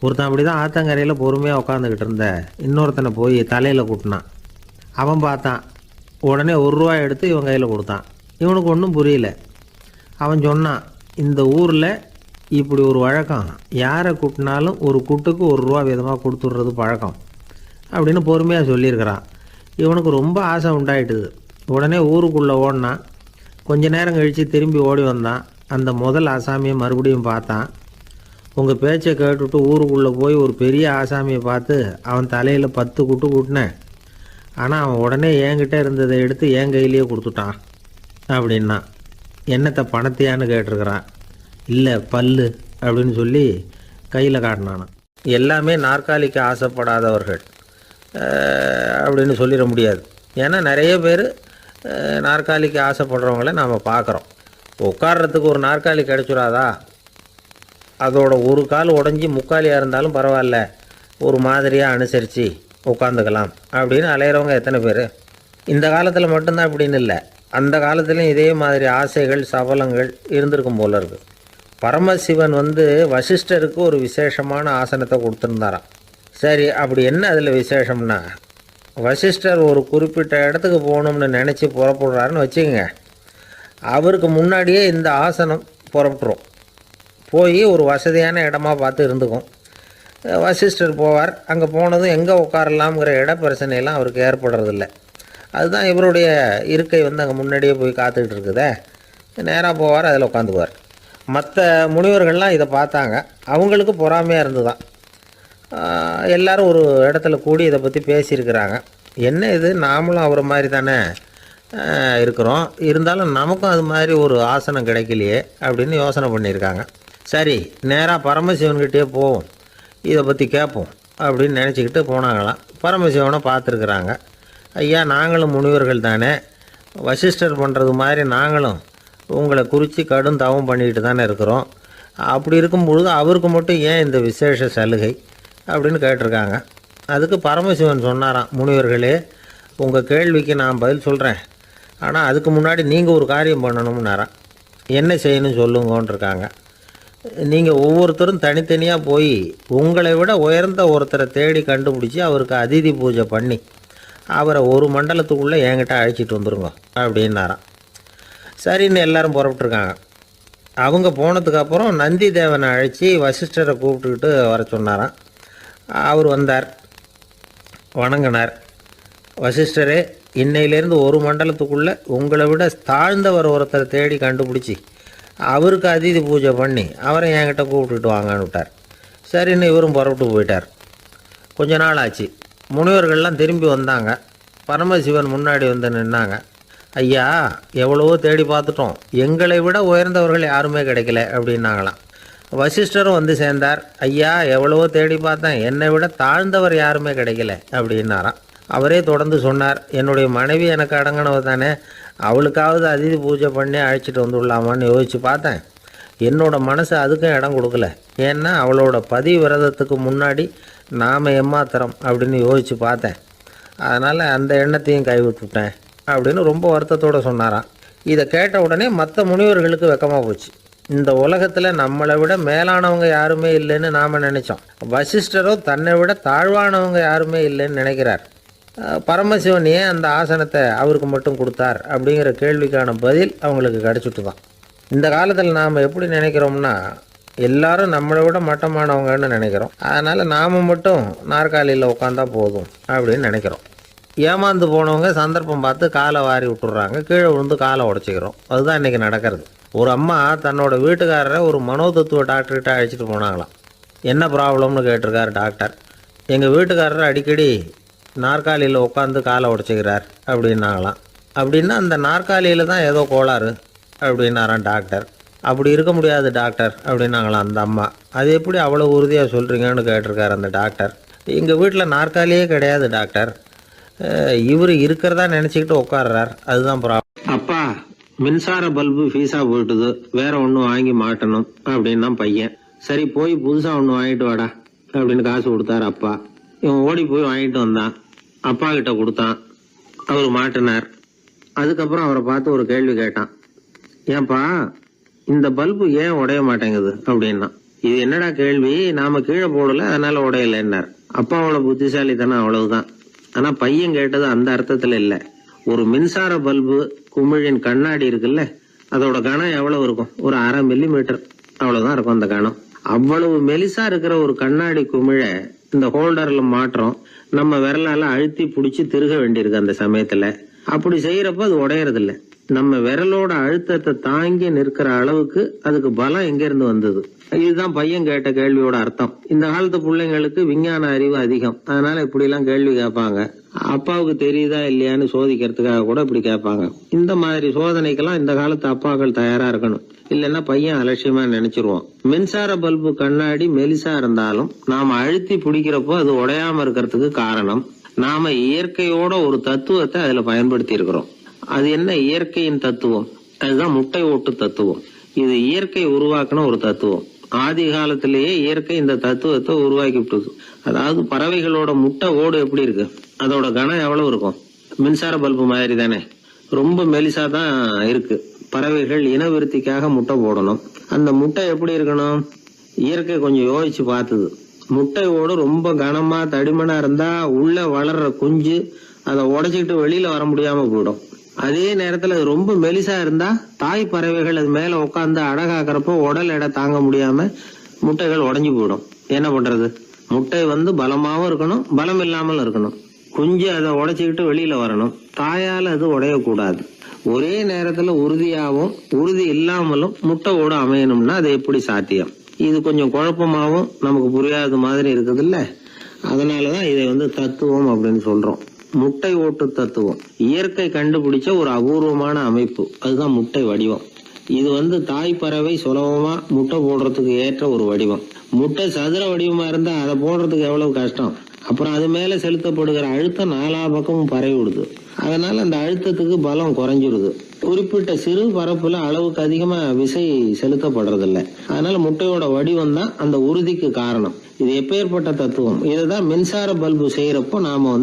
ஒருத்தன் அப்படி தான் ஆத்தங்கரையில் பொறுமையாக உட்காந்துக்கிட்டு இருந்த இன்னொருத்தனை போய் தலையில் கூட்டினான். அவன் பார்த்தான், உடனே ₹1 எடுத்து இவன் கையில் கொடுத்தான். இவனுக்கு ஒன்றும் புரியல. அவன் சொன்னான், இந்த ஊரில் இப்படி ஒரு வழக்கம், யாரை கூட்டினாலும் ஒரு கூட்டுக்கு ₹1 விதமாக கொடுத்துட்றது பழக்கம் அப்படின்னு பொறுமையாக சொல்லியிருக்கிறான். இவனுக்கு ரொம்ப ஆசை உண்டாயிட்டுது. உடனே ஊருக்குள்ளே ஓடினான். கொஞ்ச நேரம் கழித்து திரும்பி ஓடி வந்தான். அந்த முதல் ஆசாமியை மறுபடியும் பார்த்தான். உங்கள் பேச்சை கேட்டுவிட்டு ஊருக்குள்ளே போய் ஒரு பெரிய ஆசாமியை பார்த்து அவன் தலையில் 10 குட்டு கூட்டினேன். ஆனால் அவன் உடனே என்கிட்ட இருந்ததை எடுத்து என் கையிலேயே கொடுத்துட்டான் அப்படின்னா. என்னத்தை பணத்தையான்னு கேட்டிருக்கிறான். இல்லை பல்லு அப்படின்னு சொல்லி கையில் காட்டினானான். எல்லாமே நாற்காலிக்கு ஆசைப்படாதவர்கள் அப்படின்னு சொல்லிட முடியாது. ஏன்னா நிறைய பேர் நாற்காலிக்கு ஆசைப்படுறவங்கள நாம் பார்க்குறோம். உட்கார்றதுக்கு ஒரு நாற்காலி கிடச்சிடாதா, அதோட ஒரு கால் உடஞ்சி முக்காலியாக இருந்தாலும் பரவாயில்ல, ஒரு மாதிரியாக அனுசரித்து உட்காந்துக்கலாம் அப்படின்னு அலையிறவங்க எத்தனை பேர். இந்த காலத்தில் மட்டும்தான் இப்படின்னு இல்லை, அந்த காலத்துலேயும் இதே மாதிரி ஆசைகள் சபலங்கள் இருந்திருக்கும் போல இருக்குது. பரமசிவன் வசிஷ்டருக்கு ஒரு விசேஷமான ஆசனத்தை கொடுத்துருந்தாராம். சரி, அப்படி என்ன அதில் விசேஷம்னா, வசிஷ்டர் ஒரு குறிப்பிட்ட இடத்துக்கு போகணும்னு நினச்சி புறப்படுறாருன்னு வச்சுக்கோங்க. அவருக்கு முன்னாடியே இந்த ஆசனம் புறப்பட்டுரும். போய் ஒரு வசதியான இடமா பார்த்து இருந்துக்கும். வசிஷ்டர் போவார். அங்கே போனதும் எங்கே உட்காரலாம்ங்கிற இட பிரச்சனையெல்லாம் அவருக்கு ஏற்படுறதில்ல. அதுதான் இவருடைய இருக்கை அங்கே முன்னாடியே போய் காத்துக்கிட்டு இருக்குதே. நேராக போவார், அதில் உட்காந்துக்குவார். மற்ற முனிவர்கள்லாம் இதை பார்த்தாங்க. அவங்களுக்கு பொறாமையாக இருந்துதான். எல்லோரும் ஒரு இடத்துல கூடி இதை பற்றி பேசியிருக்கிறாங்க. என்ன இது, நாமளும் அவரை மாதிரி தானே இருக்கிறோம், இருந்தாலும் நமக்கும் அது மாதிரி ஒரு ஆசனம் கிடைக்கலையே அப்படின்னு யோசனை பண்ணியிருக்காங்க. சரி, நேராக பரமசிவன்கிட்டே போவோம், இதை பற்றி கேட்போம் அப்படின்னு நினச்சிக்கிட்டு போனாங்களாம். பரமசிவனை பார்த்துருக்குறாங்க. ஐயா, நாங்களும் முனிவர்கள் தானே, வசிஷ்டர் பண்ணுறது மாதிரி நாங்களும் உங்களை குறித்து கடும் தவம் பண்ணிக்கிட்டு தானே இருக்கிறோம். அப்படி இருக்கும்பொழுது அவருக்கு மட்டும் ஏன் இந்த விசேஷ சலுகை அப்படின்னு கேட்டிருக்காங்க. அதுக்கு பரமசிவன் சொன்னாராம், முனிவர்களே, உங்கள் கேள்விக்கு நான் பதில் சொல்கிறேன், ஆனால் அதுக்கு முன்னாடி நீங்கள் ஒரு காரியம் பண்ணணும்னாராம். என்ன செய்யணும் சொல்லுங்கன்றிருக்காங்க. நீங்கள் ஒவ்வொருத்தரும் தனித்தனியாக போய் உங்களை விட உயர்ந்த ஒருத்தரை தேடி கண்டுபிடிச்சி அவருக்கு அதிதி பூஜை பண்ணி அவரை ஒரு மண்டலத்துக்குள்ளே என்கிட்ட அழைச்சிட்டு வந்துருங்க அப்படின்னாராம். சரின்னு எல்லாரும் புறப்பட்டுருக்காங்க. அவங்க போனதுக்கப்புறம் நந்தி தேவனை அழைச்சி வசிஷ்டரை கூப்பிட்டுக்கிட்டு வர சொன்னாராம். அவர் வந்தார், வணங்கினார். வசிஷ்டரே, இன்னையிலேருந்து ஒரு மண்டலத்துக்குள்ளே உங்களை விட தாழ்ந்தவர் ஒருத்தரை தேடி கண்டுபிடிச்சி அவருக்கு அதிதி பூஜை பண்ணி அவரை என்கிட்ட கூப்பிட்டுட்டு வாங்கன்னு விட்டார். சரின்னு இவரும் புறப்பட்டு போயிட்டார். கொஞ்ச நாள் ஆச்சு. முனிவர்கள்லாம் திரும்பி வந்தாங்க. பரமசிவன் முன்னாடி நின்னாங்க. ஐயா, எவ்வளவோ தேடி பார்த்துட்டோம், எங்களை விட உயர்ந்தவர்கள் யாருமே கிடைக்கல அப்படின்னாங்களாம். வசிஷ்டரும் சேர்ந்தார். ஐயா, எவ்வளவோ தேடி பார்த்தேன், என்னை விட தாழ்ந்தவர் யாருமே கிடைக்கல அப்படின்னாராம். அவரே தொடர்ந்து சொன்னார், என்னுடைய மனைவி எனக்கு அடங்கினவ தானே, அவளுக்காவது அதிதி பூஜை பண்ணி அழைச்சிட்டு வந்துடலாமான்னு யோசித்து பார்த்தேன். என்னோடய மனசு அதுக்கும் இடம் கொடுக்கல. ஏன்னா அவளோட பதிவிரதத்துக்கு முன்னாடி நாம் ஏமாத்திரம் அப்படின்னு யோசித்து பார்த்தேன். அதனால் அந்த எண்ணத்தையும் கைவிட்டுட்டேன் அப்படின்னு ரொம்ப வருத்தத்தோடு சொன்னாராம். இதை கேட்ட உடனே மற்ற முனிவர்களுக்கு வெக்கமாக போச்சு. இந்த உலகத்தில் நம்மளை விட மேலானவங்க யாருமே இல்லைன்னு நாம் நினச்சோம். வசிஷ்டரோ தன்னை விட தாழ்வானவங்க யாருமே இல்லைன்னு நினைக்கிறார். பரமசிவன் ஏன் அந்த ஆசனத்தை அவருக்கு மட்டும் கொடுத்தார் அப்படிங்கிற கேள்விக்கான பதில் அவங்களுக்கு கிடச்சிட்டு தான். இந்த காலத்தில் நாம் எப்படி நினைக்கிறோம்னா, எல்லாரும் நம்மளை விட மட்டமானவங்கன்னு நினைக்கிறோம். அதனால் நாம் மட்டும் நாற்காலியில் உட்காந்தா போதும் அப்படின்னு நினைக்கிறோம். ஏமாந்து போனவங்க சந்தர்ப்பம் பார்த்து காலை வாரி விட்டுறாங்க, கீழே விழுந்து காலை உடச்சிக்கிறோம். அதுதான் இன்றைக்கி நடக்கிறது. ஒரு அம்மா தன்னோட வீட்டுக்காரரை ஒரு மனோதத்துவ டாக்டர்கிட்ட அழைச்சிட்டு போனாங்களாம். என்ன ப்ராப்ளம்னு கேட்டிருக்காரு டாக்டர். எங்கள் வீட்டுக்காரர் அடிக்கடி நாற்காலியில் உட்காந்து காலை உடச்சிக்கிறார் அப்படின்னாங்களாம். அப்படின்னா அந்த நாற்காலியில் தான் ஏதோ கோளாறு அப்படின்னாரான் டாக்டர். அப்படி இருக்க முடியாது டாக்டர் அப்படின்னாங்களாம் அந்த அம்மா. அது எப்படி அவ்வளோ உறுதியாக சொல்கிறீங்கன்னு கேட்டிருக்காரு அந்த டாக்டர். எங்கள் வீட்டில் நாற்காலியே கிடையாது டாக்டர், இவர் இருக்கிறதா நினச்சிக்கிட்டு உட்கார்றார், அதுதான் ப்ராப்ளம். அப்பா, மின்சார பல்பு ஃபீஸாக போயிட்டுது, வேற ஒன்று வாங்கி மாட்டணும் அப்படின்னா பையன். சரி, போய் புதுசாக ஒன்று வாங்கிட்டு வாடா அப்படின்னு காசு கொடுத்தாரு அப்பா. இவன் ஓடி போய் வாங்கிட்டு வந்தான். அப்பா கிட்ட கொடுத்தான். அவர் மாட்டினார். அதுக்கப்புறம் அவரை பார்த்து ஒரு கேள்வி கேட்டான். ஏன்பா, இந்த பல்பு ஏன் உடைய மாட்டேங்குது அப்படின்னா. இது என்னடா கேள்வி, நாம கீழே போடல அதனால உடையலைன்னார். அப்பாவோட புத்திசாலித்தனம் அவ்வளவுதான். ஆனா பையன் கேட்டது அந்த அர்த்தத்துல இல்ல. ஒரு மின்சார பல்பு குமிழின் கண்ணாடி இருக்குல்ல, அதோட கனம் எவ்வளவு இருக்கும், ஒரு 1/2 மில்லிமீட்டர். அவ்வளவுதான் இருக்கும் அந்த கணம். அவ்வளவு மெலிசா இருக்கிற ஒரு கண்ணாடி குமிழ இந்த ஹோல்டர்ல மாற்றம் நம்ம விரலால அழுத்தி புடிச்சு திருக வேண்டியிருக்கு. அந்த சமயத்துல அப்படி செய்யறப்ப அது உடையறது இல்ல. நம்ம விரலோட அழுத்தத்தை தாங்கி நிற்கிற அளவுக்கு அதுக்கு பலம் எங்க இருந்து வந்தது? இதுதான் பையன் கேட்ட கேள்வியோட அர்த்தம். இந்த காலத்து பிள்ளைங்களுக்கு விஞ்ஞான அறிவு அதிகம், அதனால இப்படி எல்லாம் கேள்வி கேட்பாங்க. அப்பாவுக்கு தெரியுதா இல்லையான்னு சோதிக்கிறதுக்காக கூட இப்படி கேட்பாங்க. இந்த மாதிரி சோதனைக்கெல்லாம் இந்த காலத்து அப்பாக்கள் தயாரா இருக்கணும். இல்லைன்னா பையன் அலட்சியமா நினைச்சிருவோம். மின்சார பல்பு கண்ணாடி மெலிசா இருந்தாலும் நாம அழுத்தி பிடிக்கிறப்போ அது உடையாம இருக்கிறதுக்கு காரணம் நாம இயற்கையோட ஒரு தத்துவத்தை அதுல பயன்படுத்தி இருக்கிறோம். அது என்ன இயற்கையின் தத்துவம்? அதுதான் முட்டை ஓட்டு தத்துவம். இது இயற்கை உருவாக்கின ஒரு தத்துவம். ஆதி காலத்திலேயே இயற்கை இந்த தத்துவத்தை உருவாக்கி விட்டது. அதாவது பறவைகளோட முட்டை ஓடு எப்படி இருக்கு, அதோட கனம் எவ்வளவு இருக்கும்? மின்சார பல்பு மாதிரி தானே, ரொம்ப மெலிசா தான் இருக்கு. பறவைகள் இனவிருத்திக்காக முட்டை போடணும். அந்த முட்டை எப்படி இருக்கணும்? இயற்கை கொஞ்சம் யோசிச்சு பார்த்தது. முட்டை ஓடு ரொம்ப கனமா தடிமனா இருந்தா உள்ள வளர்ற குஞ்சு அதை உடைச்சிக்கிட்டு வெளியில வர முடியாம போயிடும். அதே நேரத்துல அது ரொம்ப மெலிசா இருந்தா தாய் பறவைகள் அது மேல உட்காந்து அடகாக்குறப்போ உடல் எடை தாங்க முடியாம முட்டைகள் உடைஞ்சு போயிடும். என்ன பண்றது? முட்டை பலமாவும் இருக்கணும், பலம் இல்லாமல் இருக்கணும். குஞ்சு அதை உடைச்சுக்கிட்டு வெளியில வரணும். தாயால அது உடையக்கூடாது. ஒரே நேரத்துல உறுதியாவும் உறுதி இல்லாமலும் முட்டை ஓடு அமையணும்னா அது எப்படி சாத்தியம்? இது கொஞ்சம் குழப்பமாவும் நமக்கு புரியாத மாதிரி இருக்குது இல்ல. அதனாலதான் இதை தத்துவம் அப்படின்னு சொல்றோம். முட்டை ஓட்டு தத்துவம் இயற்கை கண்டுபிடிச்ச ஒரு அபூர்வமான அமைப்பு. அதுதான் முட்டை வடிவம். இது தாய் பறவை சுலபமா முட்டை போடுறதுக்கு ஏற்ற ஒரு வடிவம். முட்டை சதுர வடிவமா இருந்தா அதை போடுறதுக்கு எவ்வளவு கஷ்டம். அப்புறம் அது மேல செலுத்தப்படுகிற அழுத்தம் நாலா பக்கமும் பரவி விடுது. அதனால அந்த அழுத்தத்துக்கு பலம் குறைஞ்சிருது. குறிப்பிட்ட சிறு பரப்புல அளவுக்கு அதிகமா விசை செலுத்தப்படுறது இல்ல. அதனால முட்டையோட வடிவம் தான் அந்த உறுதிக்கு காரணம். இது எப்பேற்பட்ட தத்துவம்? இதுதான் மின்சார பல்பு செய்யறப்போ நாம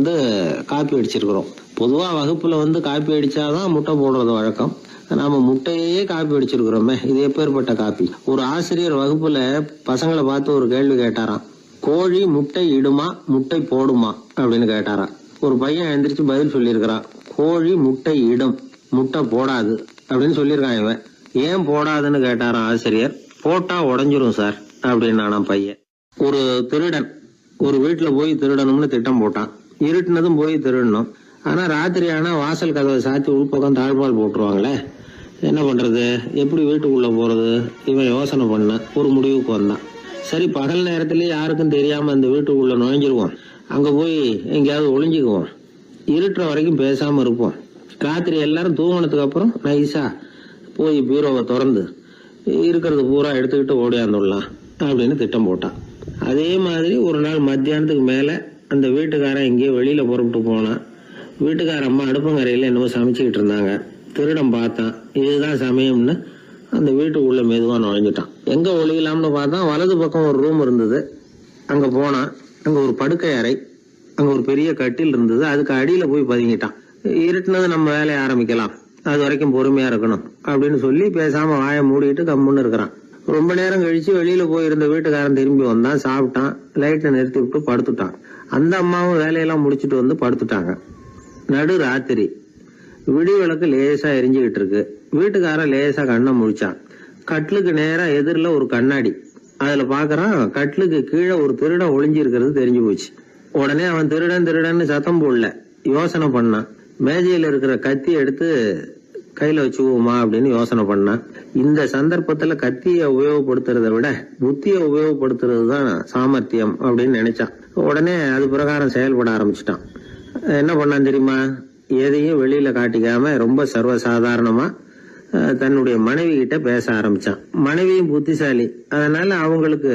காப்பி அடிச்சிருக்கிறோம். பொதுவா வகுப்புல காப்பி அடிச்சாதான் முட்டை போடுறது வழக்கம். நாம முட்டையே காப்பி அடிச்சிருக்கிறோமே, இது எப்பேற்பட்ட காப்பி? ஒரு ஆசிரியர் வகுப்புல பசங்களை பார்த்து ஒரு கேள்வி கேட்டாராம். கோழி முட்டை இடுமா, முட்டை போடுமா அப்படின்னு கேட்டாராம். ஒரு பையன் எந்திரிச்சு பதில் சொல்லியிருக்கிறான். கோழி முட்டை இடும், முட்டை போடாது அப்படின்னு சொல்லியிருக்கான். இவன் ஏன் போடாதுன்னு கேட்டாராம் ஆசிரியர். போட்டா உடஞ்சிரும் சார் அப்படின்னு நானாம் பையன். ஒரு திருடன் ஒரு வீட்டுல போய் திருடணும்னு திட்டம் போட்டான். இருட்டுனதும் போய் திருடணும். ஆனா ராத்திரி ஆனா வாசல் கதவை சாத்தி உள்பக்கம் தாழ்பால் போட்டுருவாங்களே, என்ன பண்றது, எப்படி வீட்டுக்குள்ள போறது? இவன் யோசனை பண்ண ஒரு முடிவுக்கு வந்தான். சரி, பகல் நேரத்திலேயே யாருக்கும் தெரியாம அந்த வீட்டுக்குள்ள நுழைஞ்சிருவோம். அங்க போய் எங்கேயாவது ஒளிஞ்சுக்குவோம். இருட்டுற வரைக்கும் பேசாம இருப்போம். ராத்திரி எல்லாரும் தூங்கினதுக்கு அப்புறம் நைஸா போய் பீரோவை திறந்து இருக்கிறது பூரா எடுத்துக்கிட்டு ஓடியாந்துடலாம் அப்படின்னு திட்டம் போட்டான். அதே மாதிரி ஒரு நாள் மத்தியானத்துக்கு மேல அந்த வீட்டுக்காரன் எங்கேயோ வெளியில புறப்பட்டு போனான். வீட்டுக்கார அம்மா அடுப்பங்கரையில என்னமோ சமைச்சுக்கிட்டு இருந்தாங்க. திருடன் பார்த்தான். இதுதான் சமயம்னு அந்த வீட்டுக்குள்ள மெதுவா நுழைஞ்சிட்டான். எங்க ஒளியலாம்னு பார்த்தா வலது பக்கம் ஒரு ரூம் இருந்தது. அங்க போனான். அங்க ஒரு படுக்கை அறை, அங்க ஒரு பெரிய கட்டில் இருந்தது. அதுக்கு அடியில போய் பதுங்கிட்டான். இருட்டுனது நம்ம வேலையை ஆரம்பிக்கலாம், அது வரைக்கும் பொறுமையா இருக்கணும் அப்படின்னு சொல்லி பேசாம வாயை மூடிட்டு கம்முன்னு இருக்கிறான். ரொம்ப நேரம் கழிச்சு வெளியில போயிருந்த வீட்டுக்காரன் திரும்பி வந்தான். சாப்பிட்டான். லைட்டை நிறுத்தி விட்டு படுத்துட்டான். அந்த அம்மாவும் வேலையெல்லாம் முடிச்சுட்டு படுத்துட்டாங்க. நடு ராத்திரி. விடி விளக்கு லேசா எரிஞ்சுக்கிட்டு இருக்கு. வீட்டுக்காரன் லேசா கண்ணை முழிச்சான். கட்லுக்கு நேரா எதிரில ஒரு கண்ணாடி. அதுல பாக்குறான், கட்லுக்கு கீழே ஒரு திருடன் ஒளிஞ்சு இருக்கிறது தெரிஞ்சு போச்சு. உடனே அவன் திருடன் திருடன்னு சத்தம் போடல, யோசனை பண்ணான். மேஜையில இருக்கிற கத்தி எடுத்து கையில வச்சுக்குவோமா அப்படின்னு யோசனை பண்ணான். இந்த சந்தர்ப்பத்துல கத்தியை உபயோகப்படுத்துறதை விட புத்தியை உபயோகப்படுத்துறது தான் சாமர்த்தியம் அப்படின்னு நினைச்சான். உடனே அது பிரகாரம் செயல்பட ஆரம்பிச்சிட்டான். என்ன பண்ணான் தெரியுமா? எதையும் வெளியில காட்டிக்காம ரொம்ப சர்வசாதாரணமா தன்னுடைய மனைவி கிட்ட பேச ஆரம்பிச்சான். மனைவியும் புத்திசாலி, அதனால அவங்களுக்கு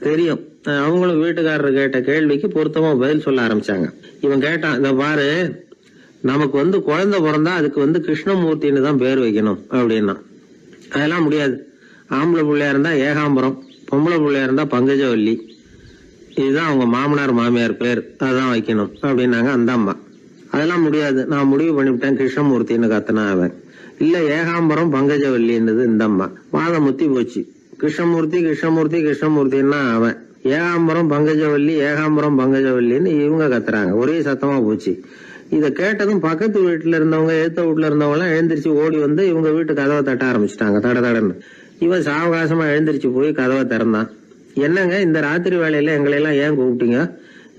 தெரியும். அவங்களும் வீட்டுக்காரர் கேட்ட கேள்விக்கு பொருத்தமா பதில் சொல்ல ஆரம்பிச்சாங்க. இவன் கேட்டான், இந்த பாரு, நமக்கு குழந்தை பிறந்தா அதுக்கு கிருஷ்ணமூர்த்தின்னு தான் பேர் வைக்கணும் அப்படின்னா. அதெல்லாம் முடியாது. ஆம்பளை பிள்ளையா இருந்தா ஏகாம்பரம், பொம்பளை பிள்ளையா இருந்தா பங்கஜவல்லி, இதுதான் அவங்க மாமனார் மாமியார் பேர், அதான் வைக்கணும் அப்படின்னாங்க அந்த அம்மா. அதெல்லாம் முடியாது, நான் முடிவு பண்ணிவிட்டேன் கிருஷ்ணமூர்த்தின்னு கத்தனா அவன். இல்ல ஏகாம்பரம் பங்கஜவல்லின்றது இந்த அம்மா. வாதம் முத்தி போச்சு. கிருஷ்ணமூர்த்தி கிருஷ்ணமூர்த்தி கிருஷ்ணமூர்த்தின்னா அவன். ஏகாம்பரம் பங்கஜவல்லி ஏகாம்பரம் பங்கஜவல்லின்னு இவங்க கத்துறாங்க. ஒரே சத்தமா போச்சு. இத கேட்டதும் பக்கத்து வீட்டுல இருந்தவங்க, எழுத்த வீட்டுல இருந்தவங்க எல்லாம் எழுந்திரிச்சு ஓடி இவங்க வீட்டு கதவை தட்ட ஆரம்பிச்சுட்டாங்க. தட தடன்னு. இவன் சாவகாசமா எழுந்திருச்சு போய் கதவை திறந்தான். என்னங்க இந்த ராத்திரி வேலையில எங்களை எல்லாம் ஏன் கூப்பிட்டீங்க,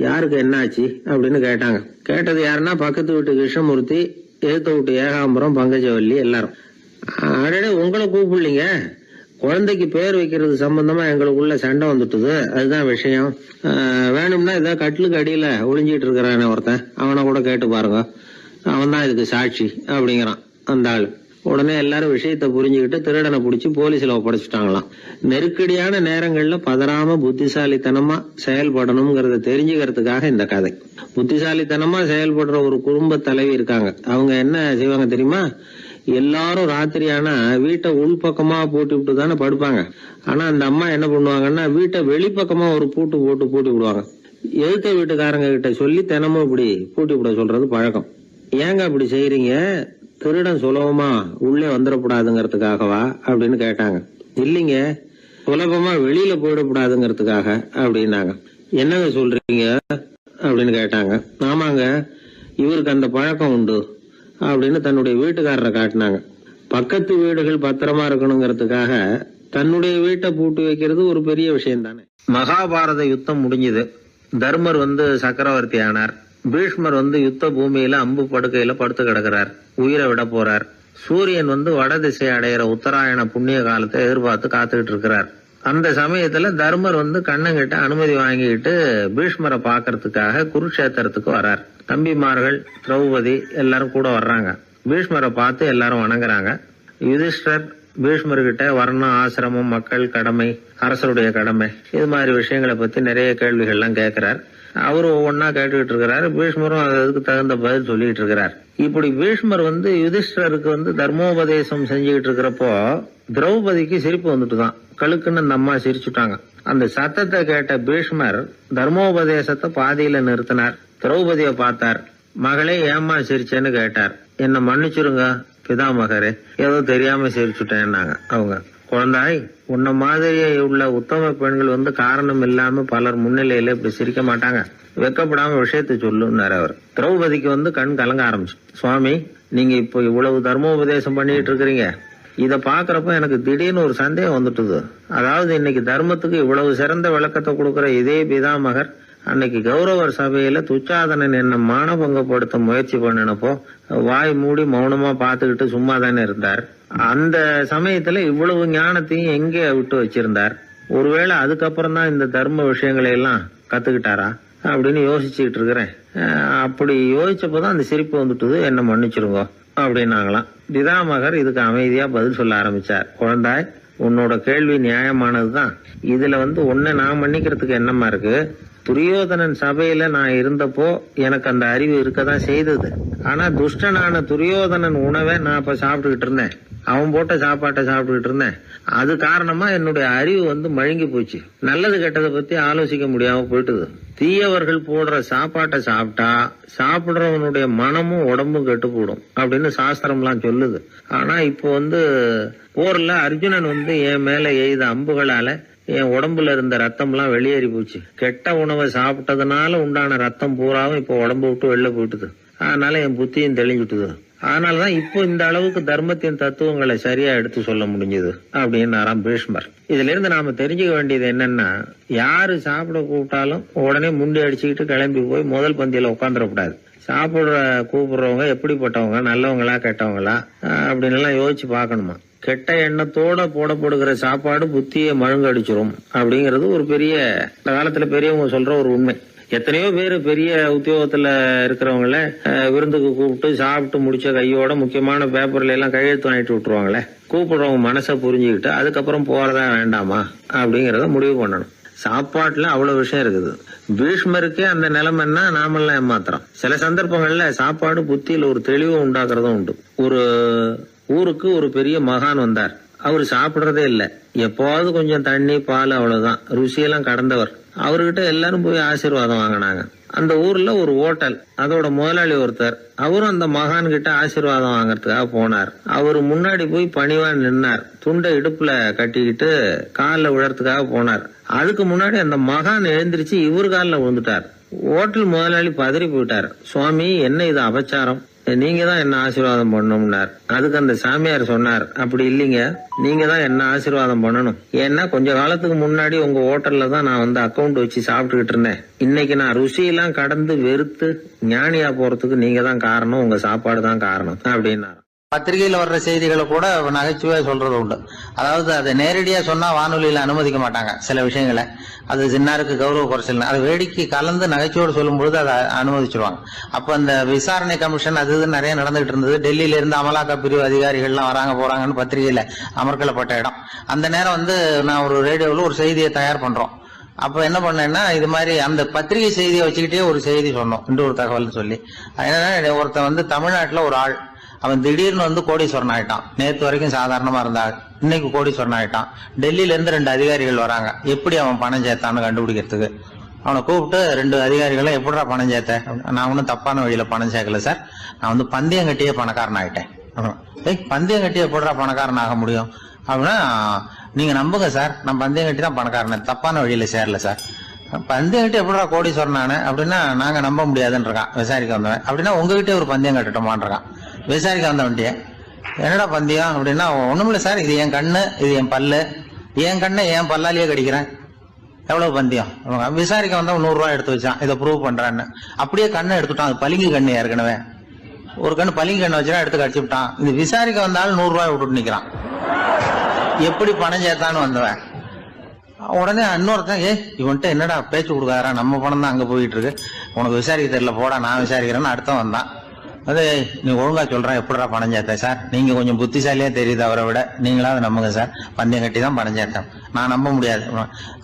யாருக்கு என்னாச்சு அப்படின்னு கேட்டாங்க. கேட்டது யாருன்னா பக்கத்து வீட்டு கிருஷ்ணமூர்த்தி, எழுத்த வீட்டு ஏகாம்பரம், பங்கஜவல்லி எல்லாரும். அடடே உங்களை கூப்பிடலீங்க, குழந்தைக்கு பேர் வைக்கிறது சம்பந்தமா எங்களுக்குள்ள சண்டை வந்துட்டுது, அதுதான் விஷயம். வேணும்னா இதை கட்டிலுக்கு அடியில ஒளிஞ்சிட்டு இருக்கிறானே ஒருத்தன், அவனை கூட கேட்டு பாருங்க, அவன் தான் இதுக்கு சாட்சி அப்படிங்கிறான் அந்த ஆளு. உடனே எல்லாரும் விஷயத்த புரிஞ்சுக்கிட்டு திருடனை பிடிச்சி போலீஸ்ல ஒப்படைச்சிட்டாங்களாம். நெருக்கடியான நேரங்கள்ல பதறாம புத்திசாலித்தனமா செயல்படணுங்கிறத தெரிஞ்சுக்கிறதுக்காக இந்த கதை. புத்திசாலித்தனமா செயல்படுற ஒரு குடும்ப தலைவி இருக்காங்க. அவங்க என்ன செய்வாங்க தெரியுமா, எல்லாரும் ராத்திரி ஆனா வீட்டை உள்பக்கமா பூட்டி விட்டு தானே படுப்பாங்க. ஆனா அந்த அம்மா என்ன பண்ணுவாங்கன்னா வீட்டை வெளிப்பக்கமா ஒரு பூட்டு போட்டு பூட்டி விடுவாங்க. எழுத்த வீட்டுக்காரங்க கிட்ட சொல்லி தினமும் இப்படி பூட்டி விட சொல்றது பழக்கம். ஏங்க அப்படி செய்யறீங்க, திருடன் சுலபமா உள்ளே வந்துடக்கூடாதுங்கிறதுக்காகவா அப்படின்னு கேட்டாங்க. இல்லைங்க, சுலபமா வெளியில போயிடக்கூடாதுங்கிறதுக்காக அப்படின்னாங்க. என்னங்க சொல்றீங்க அப்படின்னு கேட்டாங்க. ஆமாங்க, இவருக்கு அந்த பழக்கம் உண்டு அப்படின்னு தன்னுடைய வீட்டுக்காரரை காட்டினாங்க. பக்கத்து வீடுகள் பத்திரமா இருக்கணுங்கிறதுக்காக தன்னுடைய வீட்டை பூட்டி வைக்கிறது ஒரு பெரிய விஷயம் தானே. மகாபாரத யுத்தம் முடிஞ்சது. தர்மர் சக்கரவர்த்தி ஆனார். பீஷ்மர் யுத்த பூமியில அம்பு படுக்கையில படுத்து கிடக்கிறார், உயிரை விட போறார். சூரியன் வட திசை அடையிற உத்தராயண புண்ணிய காலத்தை எதிர்பார்த்து காத்துக்கிட்டு இருக்கிறார். அந்த சமயத்துல தர்மர் கண்ணங்கிட்ட அனுமதி வாங்கிட்டு பீஷ்மரை பாக்கிறதுக்காக குருக்ஷேத்திரத்துக்கு வர்றார். தம்பிமார்கள், திரௌபதி எல்லாரும் கூட வர்றாங்க. பீஷ்மரை பார்த்து எல்லாரும் வணங்குறாங்க. யுதிஷ்டர் பீஷ்மர்கிட்ட வர்ணம், ஆசிரமம், மக்கள் கடமை, அரசருடைய கடமை, இது மாதிரி விஷயங்களை பத்தி நிறைய கேள்விகள்லாம் கேட்கிறார். அவரு ஒவ்வொன்னா கேட்டுக்கிட்டு இருக்கிறாரு. பீஷ்மரும் அதுக்கு தகுந்த பதில் சொல்லிட்டு இருக்கிறார். இப்படி பீஷ்மர் யுதிஷ்டருக்கு தர்மோபதேசம் செஞ்சுக்கிட்டு இருக்கிறப்போ திரௌபதிக்கு சிரிப்பு வந்துட்டுதான். கழுக்குன்னு அந்த அம்மா சிரிச்சுட்டாங்க. அந்த சத்தத்தை கேட்ட பீஷ்மர் தர்மோபதேசத்தை பாதியில நிறுத்தினார். திரௌபதிய பார்த்தார். மகளே ஏம்மா சிரிச்சேன்னு கேட்டார். என்ன மன்னிச்சிருங்க பிதாமகரே, ஏதோ தெரியாம சிரிச்சுட்டேன்னாங்க அவங்க. குழந்தாய், உன்ன மாதிரியே உள்ள உத்தம பெண்கள் காரணம் இல்லாம பலர் முன்னிலையில இப்படி சிரிக்க மாட்டாங்க, வெக்கப்படாம விஷயத்தை சொல்லுன்னாரு அவர். திரௌபதிக்கு கண் கலங்க ஆரம்பிச்சு. சுவாமி, நீங்க இப்போ இவ்வளவு தர்மோபதேசம் பண்ணிட்டு இருக்கிறீங்க, இத பாக்குறப்ப எனக்கு திடீர்னு ஒரு சந்தேகம் வந்துட்டுது. அதாவது இன்னைக்கு தர்மத்துக்கு இவ்வளவு சிறந்த விளக்கத்தை கொடுக்கிற இதே பிதாமகர் அன்னைக்கு கௌரவர் சபையில துச்சாதனன் என்ன மானபங்கப்படுத்த முயற்சி பண்ணினப்போ வாய் மூடி மௌனமா பாத்துக்கிட்டு சும்மா தானே இருந்தார். அந்த சமயத்துல இவ்வளவு ஞானத்தையும் எங்க விட்டு வச்சிருந்தார்? ஒருவேளை அதுக்கப்புறம் தான் இந்த தர்ம விஷயங்களை எல்லாம் கத்துக்கிட்டாரா அப்படின்னு யோசிச்சுக்கிட்டு இருக்கிறேன். அப்படி யோசிச்சப்பதான் அந்த சிரிப்பு வந்துட்டுது, என்ன மன்னிச்சிருங்க அப்படின்னாங்களாம். பிதாமகர் இதுக்கு அமைதியா பதில் சொல்ல ஆரம்பிச்சார். குழந்தாய், உன்னோட கேள்வி நியாயமானதுதான். இதுல உன்னை நான் மன்னிக்கிறதுக்கு என்னமா இருக்கு? துரியோதனன் சபையில நான் இருந்தப்போ எனக்கு அந்த அறிவு இருக்கதான் செய்தது. ஆனா துஷ்டனான துரியோதனன் உணவை நான் அப்ப சாப்பிட்டுக்கிட்டு இருந்தேன், அவன் போட்ட சாப்பாட்டை சாப்பிட்டுக்கிட்டு இருந்தேன். அது காரணமா என்னுடைய அறிவு மழுங்கி போச்சு. நல்லது கெட்டதை பத்தி ஆலோசிக்க முடியாம போயிட்டுது. தீயவர்கள் போடுற சாப்பாட்டை சாப்பிட்டா சாப்பிடுறவனுடைய மனமும் உடம்பும் கெட்டு போடும் அப்படின்னு சாஸ்திரம்லாம் சொல்லுது. ஆனா இப்போ போர்ல அர்ஜுனன் என் மேல எய்த அம்புகளால என் உடம்புல இருந்த ரத்தம் எல்லாம் வெளியேறி போச்சு. கெட்ட உணவை சாப்பிட்டதுனால உண்டான ரத்தம் பூராவும் இப்ப உடம்பு விட்டு வெளில போயிட்டுது. அதனால என் புத்தியும் தெளிஞ்சுட்டுது. அதனாலதான் இப்போ இந்த அளவுக்கு தர்மத்தின் தத்துவங்களை சரியா எடுத்து சொல்ல முடிஞ்சது அப்படின்னு பீஷ்மர். இதுல இருந்து நாம தெரிஞ்சுக்க வேண்டியது என்னன்னா, யாரு சாப்பிட கூப்பிட்டாலும் உடனே முண்டி அடிச்சுக்கிட்டு கிளம்பி போய் முதல் பந்தியில உட்காந்துடக்கூடாது. கூப்பிடுறவங்க எப்படிப்பட்டவங்க, நல்லவங்களா கெட்டவங்களா அப்படின்னு எல்லாம் யோசிச்சு பாக்கணுமா. கெட்ட எண்ணத்தோட போடப்படுகிற சாப்பாடு புத்தியை மழுங்கடிச்சிரும் அப்படிங்கறது ஒரு பெரிய இந்த காலத்துல பெரியவங்க சொல்ற ஒரு உண்மை. எத்தனையோ பேர் பெரிய உத்தியோகத்துல இருக்கிறவங்கள விருந்துக்கு கூப்பிட்டு சாப்பிட்டு முடிச்ச கையோட முக்கியமான பேப்பர்ல எல்லாம் கையெழுத்து வாங்கிட்டு விட்டுருவாங்களே. கூப்பிடுறவங்க மனசை புரிஞ்சுக்கிட்டு அதுக்கப்புறம் போறதா வேண்டாமா அப்படிங்கறத முடிவு பண்ணணும். சாப்பாட்டுல அவ்வளவு விஷயம் இருக்குது. பீஷ்மருக்கே அந்த நிலைமைன்னா நாமெல்லாம் ஏமாத்திரம். சில சந்தர்ப்பங்கள்ல சாப்பாடு புத்தியில ஒரு தெளிவு உண்டாக்குறதும் உண்டு. ஒரு ஊருக்கு ஒரு பெரிய மகான் வந்தார். அவர் சாப்பிடுறதே இல்லை, எப்போவாவது கொஞ்சம் தண்ணி பால் அவ்வளவுதான், ருசியெல்லாம் கடந்தவர். அவர்கிட்ட எல்லாரும் போய் ஆசீர்வாதம் வாங்கினாங்க. அந்த ஊர்ல ஒரு ஹோட்டல், அதோட முதலாளி ஒருத்தர், அவரும் அந்த மகான் கிட்ட ஆசீர்வாதம் வாங்கறதுக்காக போனார். அவரு முன்னாடி போய் பணிவா நின்னார். துண்டை இடுப்புல கட்டிக்கிட்டு காலில் விழறதுக்காக போனார். அதுக்கு முன்னாடி அந்த மகான் எழுந்திருச்சு இவர் காலில் விழுந்துட்டார். ஹோட்டல் முதலாளி பதறி போயிட்டார். சுவாமி, என்ன இது அபச்சாரம், நீங்க தான் என்ன ஆசீர்வாதம் பண்ணணும்னார். அதுக்கு அந்த சாமியார் சொன்னார், அப்படி இல்லைங்க, நீங்க தான் என்ன ஆசீர்வாதம் பண்ணணும். ஏன்னா கொஞ்ச காலத்துக்கு முன்னாடி உங்க ஹோட்டல்ல தான் நான் வந்து அக்கௌண்ட் வச்சு சாப்பிட்டுக்கிட்டு இருந்தேன். இன்னைக்கு நான் ருசியெல்லாம் கடந்து வெறுத்து ஞானியா போறதுக்கு நீங்க தான் காரணம், உங்க சாப்பாடு தான் காரணம் அப்படின்னாரு. பத்திரிகையில வர்ற செய்திகளை கூட நகைச்சுவையா சொல்றது உண்டு. அதாவது அதை நேரடியா சொன்னா வானொலியில அனுமதிக்க மாட்டாங்க சில விஷயங்களை. அது சின்னாருக்கு கௌரவ குறைச்சல், அது வேடிக்கை கலந்து நகைச்சுவோடு சொல்லும் பொழுது அதை அனுமதிச்சிருவாங்க. அப்ப அந்த விசாரணை கமிஷன் அது இது நிறைய நடந்துகிட்டு இருந்தது. டெல்லியில இருந்து அமலாக்க பிரிவு அதிகாரிகள்லாம் வராங்க போறாங்கன்னு பத்திரிகையில அமர்க்கலப்பட்ட இடம். அந்த நேரம் வந்து நான் ஒரு ரேடியோவில் ஒரு செய்தியை தயார் பண்றோம். அப்ப என்ன பண்ணேன்னா, இது மாதிரி அந்த பத்திரிகை செய்தியை வச்சுக்கிட்டே ஒரு செய்தி சொன்னோம், இன்னொரு தகவல் சொல்லி. என்னன்னா, ஒருத்தன் வந்து தமிழ்நாட்டுல ஒரு ஆள், அவன் திடீர்னு வந்து கோடீஸ்வரன் ஆயிட்டான். நேற்று வரைக்கும் சாதாரணமா இருந்தாள், இன்னைக்கு கோடீஸ்வரன் ஆயிட்டான். டெல்லியில இருந்து 2 அதிகாரிகள் வராங்க, எப்படி அவன் பணம் சேர்த்தான்னு கண்டுபிடிக்கிறதுக்கு. அவனை கூப்பிட்டு 2 அதிகாரிகளை, எப்படிடா பணம் சேர்த்த? நான் ஒன்னும் தப்பான வழியில பணம் சேர்க்கல சார், நான் வந்து பந்தயம் கட்டியே பணக்காரன் ஆயிட்டேன். பந்தயம் கட்டி எப்படிடா பணக்காரன் ஆக முடியும் அப்படின்னா, நீங்க நம்புங்க சார், நான் பந்தயம் கட்டி தான் பணக்காரன், தப்பான வழியில சேரல சார். பந்தயம் கட்டி எப்படிடா கோடீஸ்வரன் ஆனு அப்படின்னா, நாங்க நம்ப முடியாதுன்னு இருக்கான் விசாரிக்க வந்தவன். அப்படின்னா உங்ககிட்ட ஒரு பந்தயம் கட்டட்டுமான் இருக்கான் விசாரிக்க வந்தவன்ட்டிய. என்னடா பந்தயம் அப்படின்னா, ஒண்ணுமில்ல சார், இது என் கண்ணு, இது என் பல்லு, என் கண்ணை என் பல்லாலேயே கடிக்கிறேன், எவ்வளவு பந்தயம். விசாரிக்க வந்தா 100 ரூபாய் எடுத்து வச்சான், இதை ப்ரூவ் பண்றான்னு. அப்படியே கண்ணை எடுத்துட்டான், அது பளிங்கு கண்ணு. ஏற்கனவே ஒரு கண்ணு பளிங்கு கண்ணு வச்சுனா எடுத்து கடிச்சு விட்டான். இது விசாரிக்க வந்தாலும் 100 ரூபாய் விட்டுட்டு நிக்கிறான். எப்படி பணம் சேர்த்தான்னு வந்தவன். உடனே இன்னொருத்தன், இவன்ட்ட என்னடா பேச்சு கொடுக்காரா, நம்ம பணம் தான் அங்க போயிட்டு இருக்கு, உனக்கு விசாரிக்க தெரியல, போடா நான் விசாரிக்கிறேன்னு அடுத்த வந்தான். அது நீ ஒழுங்கா சொல்றேன், எப்படிடா பணம் சேர்த்த சார், நீங்க கொஞ்சம் புத்திசாலியா தெரியுது அவரை விட, நீங்களாவது நம்புங்க சார், பந்தயம் கட்டி தான் பணம் சேர்த்தேன், நான் நம்ப முடியாது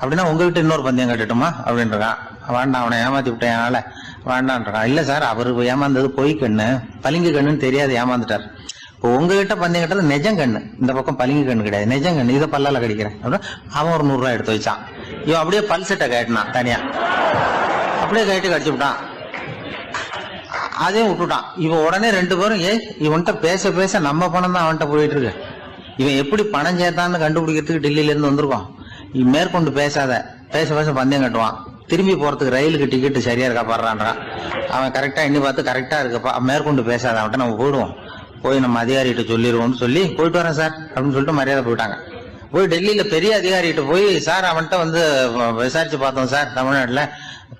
அப்படின்னா உங்ககிட்ட இன்னொரு பந்தயம் கட்டட்டுமா அப்படின்றான். வேண்டாம், அவனை ஏமாத்தி விட்டேன் என்னால வேண்டான்றான். இல்ல சார், அவரு ஏமாந்தது பொய் கண்ணு, பளிங்கு கண்ணுன்னு தெரியாது, ஏமாந்துட்டார். இப்போ உங்ககிட்ட பந்தயம் கட்டது நெஜம் கண்ணு, இந்த பக்கம் பளிங்கு கண்ணு கிடையாது, நெஜம் கண்ணு, இதை பல்லால கடிக்கிறேன் அப்படின்னா அவன் ஒரு 100 ரூபாய் எடுத்து வச்சான். இவன் அப்படியே பல்செட்டை கேட்டினான் தனியா, அப்படியே கேட்டு கடிச்சு விட்டான். அதே விட்டுட்டான். இவன் உடனே 2 பேரும், இவன்கிட்ட பேச பேச நம்ம பணம் தான் அவன்கிட்ட போயிட்டு இருக்கு, இவன் எப்படி பணம் சேர்த்தான்னு கண்டுபிடிக்கிறதுக்கு டெல்லியில இருந்து வந்திருக்கோம், இவன் மேற்கொண்டு பேசாத, பேச பேச பந்தயம் கட்டுவான். திரும்பி போறதுக்கு ரயிலுக்கு டிக்கெட்டு சரியா இருக்கா பாடுறான்றான். அவன் கரெக்டா எண்ணி பார்த்து கரெக்டா இருக்குப்பா, மேற்கொண்டு பேசாத, அவன்கிட்ட நம்ம போயிடுவோம், போய் நம்ம அதிகாரிகிட்ட சொல்லிடுவோம்னு சொல்லி போயிட்டு வரேன் சார் அப்படின்னு சொல்லிட்டு மரியாதை போயிட்டாங்க. போய் டெல்லியில பெரிய அதிகாரிகிட்ட போய், சார் அவன்கிட்ட வந்து விசாரிச்சு பார்த்தோம் சார், தமிழ்நாட்டுல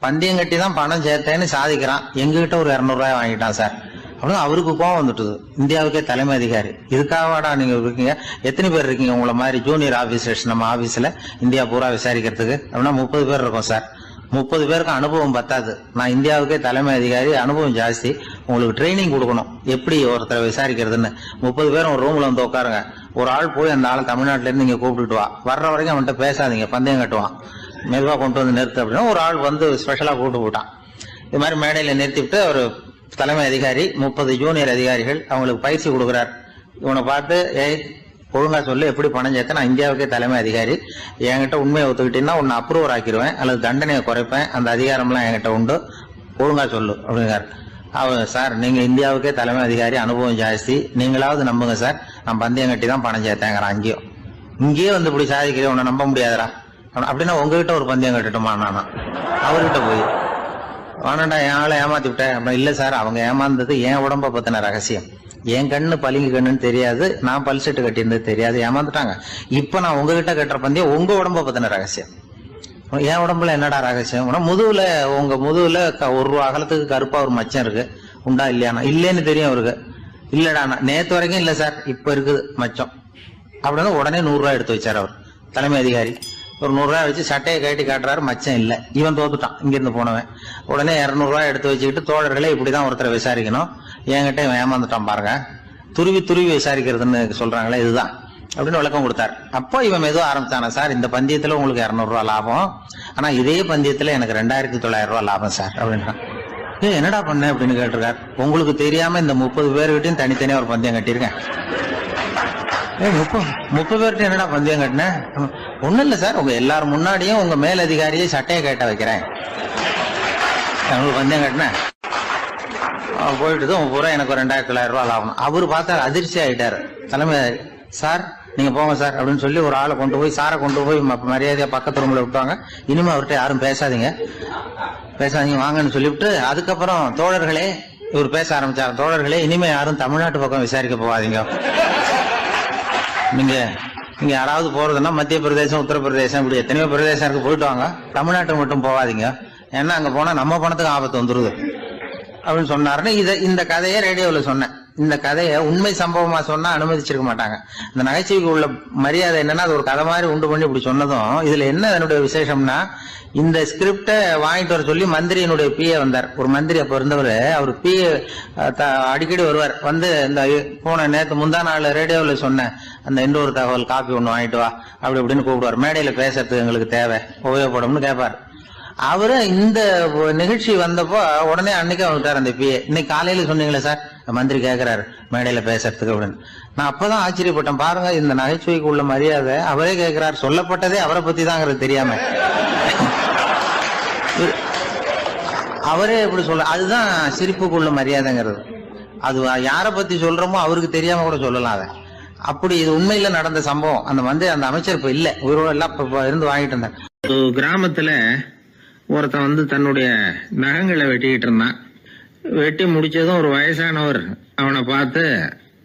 பந்தயம் கட்டி தான் பணம் சேர்த்தேன்னு சாதிக்கிறான், எங்ககிட்ட ஒரு 200 ரூபாய் வாங்கிட்டான் சார் அப்படின்னு. அவருக்கு கோவம் வந்துட்டுது. இந்தியாவுக்கே தலைமை அதிகாரி, இதுக்காகவாடா நீங்க இருக்கீங்க, எத்தனை பேர் இருக்கீங்க உங்களை மாதிரி ஜூனியர் ஆபீசர்ஸ் நம்ம ஆபீஸ்ல இந்தியா பூரா விசாரிக்கிறதுக்கு அப்படின்னா 30 பேர் இருக்கோம் சார். 30 பேருக்கு அனுபவம் பத்தாது, நான் இந்தியாவுக்கே தலைமை அதிகாரி, அனுபவம் ஜாஸ்தி, உங்களுக்கு ட்ரைனிங் கொடுக்கணும் எப்படி ஒருத்தரை விசாரிக்கிறதுன்னு. 30 பேரும் ஒரு ரூம்ல வந்து உட்காருங்க, ஒரு ஆள் போய் அந்த ஆள் தமிழ்நாட்டுல இருந்து இங்க கூப்பிட்டுட்டு வா, வர்ற வரைக்கும் அவன்கிட்ட பேசாதீங்க, பந்தயம் கட்டுவான், மெதுவா கொண்டு வந்து நிறுத்து அப்படின்னா ஒரு ஆள் வந்து ஸ்பெஷலா கூப்பிட்டு போட்டான். இது மாதிரி மேடையில நிறுத்திவிட்டு ஒரு தலைமை அதிகாரி 30 ஜூனியர் அதிகாரிகள் அவங்களுக்கு பயிற்சி கொடுக்குறாரு. இவனை பார்த்து, ஒழுங்கா சொல்லு, எப்படி பணம் சேர்த்த, நான் இந்தியாவுக்கே தலைமை அதிகாரி, என்கிட்ட உண்மையை ஒத்துக்கிட்டீங்கன்னா உன்னை அப்ரூவர் ஆக்கிடுவேன் அல்லது தண்டனையை குறைப்பேன், அந்த அதிகாரம்லாம் என்கிட்ட உண்டு, ஒழுங்கா சொல்லு அப்படிங்கிறார். அவர், சார் நீங்க இந்தியாவுக்கே தலைமை அதிகாரி, அனுபவம் ஜாஸ்தி, நீங்களாவது நம்புங்க சார், நான் பந்தயம் கட்டி தான் பணம் சேர்த்தேங்கிறான். இங்கேயே வந்து இப்படி சாதிக்கிறேன், உன்னை நம்ப முடியாதரா அப்படின்னா உங்ககிட்ட ஒரு பந்தயம் கட்டட்டுமா நானா அவர்கிட்ட போய், வேணாண்டா என் ஆளை ஏமாத்தி விட்டேன் அப்படின்னா. இல்ல சார், அவங்க ஏமாந்தது என் உடம்ப பத்தின ரகசியம், என் கண்ணு பளிங்கு கண்ணுன்னு தெரியாது, நான் பல்செட்டு கட்டியிருந்தது தெரியாது, ஏமாந்துட்டாங்க. இப்ப நான் உங்ககிட்ட கட்டுற பந்தயம் உங்க உடம்ப பத்தின ரகசியம். என் உடம்புல என்னடா ரகசியம், முதுகுல, உங்க முதுகுல 1 ரூபா அகலத்துக்கு கருப்பா ஒரு மச்சம் இருக்கு, உண்டா இல்லையானா? இல்லேன்னு தெரியும் அவருக்கு. இல்லடா, நேத்து வரைக்கும் இல்ல சார், இப்ப இருக்குது மச்சம் அப்படின்னு. உடனே 100 ரூபாய் எடுத்து வச்சார் அவர் தலைமை அதிகாரி. ஒரு 100 ரூபாய் வச்சு சட்டையை கட்டி காட்டுறாரு, மச்சம் இல்ல. இவன் தோத்துட்டான், இங்கிருந்து போனவன். உடனே 200 ரூபாய் எடுத்து வச்சுக்கிட்டு, தோழர்களே இப்படிதான் ஒருத்தரை விசாரிக்கணும், என்கிட்ட இவன் ஏமாந்துட்டான் பாருங்க, துருவி துருவி விசாரிக்கிறதுன்னு சொல்றாங்களே இதுதான் அப்படின்னு விளக்கம் கொடுத்தாரு. அப்போ இவன் மெதுவா ஆரம்பிச்சானா, சார் இந்த பந்தயத்துல உங்களுக்கு 200 ரூபாய் லாபம், ஆனா இதே பந்தயத்துல எனக்கு 2900 ரூபாய் லாபம் சார் அப்படின்றான். என்னடா பண்ண அப்படின்னு கேட்டிருக்காரு. உங்களுக்கு தெரியாம இந்த 30 பேர்கிட்டையும் தனித்தனியா ஒரு பந்தயம் கட்டியிருக்கேன். 30 பேர்கிட்ட என்னடா பந்தயம் கட்டினேன்? ஒண்ணும் இல்ல சார், உங்க எல்லாரும் முன்னாடியும் உங்க மேல் அதிகாரியை சட்டையை கேட்ட வைக்கிறேன், உங்களுக்கு பந்தயம் கட்டினேன். போயிட்டு பூரா எனக்கு 2900 ரூபாய் லாபம். அவரு பார்த்தாரு, அதிர்ச்சி ஆயிட்டாரு தலைமை. சார் நீங்க போங்க சார் அப்படின்னு சொல்லி ஒரு ஆளை கொண்டு போய், சாரை கொண்டு போய் மரியாதையா பக்கத்து ரூம்ல விட்டாங்க. இனிமே அவர்கிட்ட யாரும் பேசாதீங்க வாங்கன்னு சொல்லிவிட்டு, அதுக்கப்புறம் தோழர்களே இவர் பேச ஆரம்பிச்சார், தோழர்களே இனிமே யாரும் தமிழ்நாட்டு பக்கம் விசாரிக்க போகாதீங்க. நீங்க யாராவது போறதுன்னா மத்திய பிரதேசம், உத்தரப்பிரதேசம், இப்படி எத்தனையோ பிரதேசம் போயிட்டு வாங்க, தமிழ்நாட்டுக்கு மட்டும் போகாதீங்க, ஏன்னா அங்க போனா நம்ம பணத்துக்கு ஆபத்து வந்துருது அப்படின்னு சொன்னாருன்னு இந்த கதையை ரேடியோவில் சொன்னேன். இந்த கதையை உண்மை சம்பவமா சொன்னா அனுமதிச்சிருக்க மாட்டாங்க. இந்த நகைச்சுவைக்கு உள்ள மரியாதை என்னன்னா, அது ஒரு கதை மாதிரி உண்டு பண்ணி இப்படி சொன்னதும், இதுல என்ன என்னுடைய விசேஷம்னா, இந்த ஸ்கிரிப்டை வாங்கிட்டு வர சொல்லி மந்திரியினுடைய பிஏ வந்தார். ஒரு மந்திரி அப்ப இருந்தவர், அவர் பிஏ அடிக்கடி வருவார். வந்து இந்த போன நேற்று முந்தா நாள் ரேடியோவில் சொன்ன அந்த இன்னொரு தகவல் காப்பி ஒன்று வாங்கிட்டு வா அப்படி இப்படின்னு கூப்பிடுவார். மேடையில பேசுறதுக்கு எங்களுக்கு தேவை, உபயோகப்படும்னு கேட்பார். அவரு இந்த நிகழ்ச்சி வந்தப்போ உடனே அன்னைக்கு வந்துட்டார் அந்த பிஏ. இன்னைக்கு காலையில சொன்னீங்களே சார், மந்திரி கேட்கிறாரு மேடையில பேசுறதுக்கு அப்படின்னு. நான் அப்பதான் ஆச்சரியப்பட்டேன். பாருங்க, இந்த நகைச்சுவைக்கு உள்ள மரியாதை. அவரே கேட்கிறார், சொல்லப்பட்டதே அவரை பத்தி தாங்கிறது தெரியாம அவரே எப்படி சொல்ல. அதுதான் சிரிப்புக்குள்ள மரியாதைங்கிறது. அது யாரை பத்தி சொல்றோமோ அவருக்கு தெரியாம கூட சொல்லலாம் அதை. அப்படி இது உண்மையில நடந்த சம்பவம். அந்த அமைச்சர் இப்ப இல்ல, உயிரோட எல்லாம் இருந்து வாங்கிட்டு இருந்தார். கிராமத்துல ஒருத்தன் வந்து தன்னுடைய நகங்களை வெட்டிக்கிட்டு இருந்தான். வெட்டி முடிச்சதும் ஒரு வயசானவர் அவனை பார்த்து,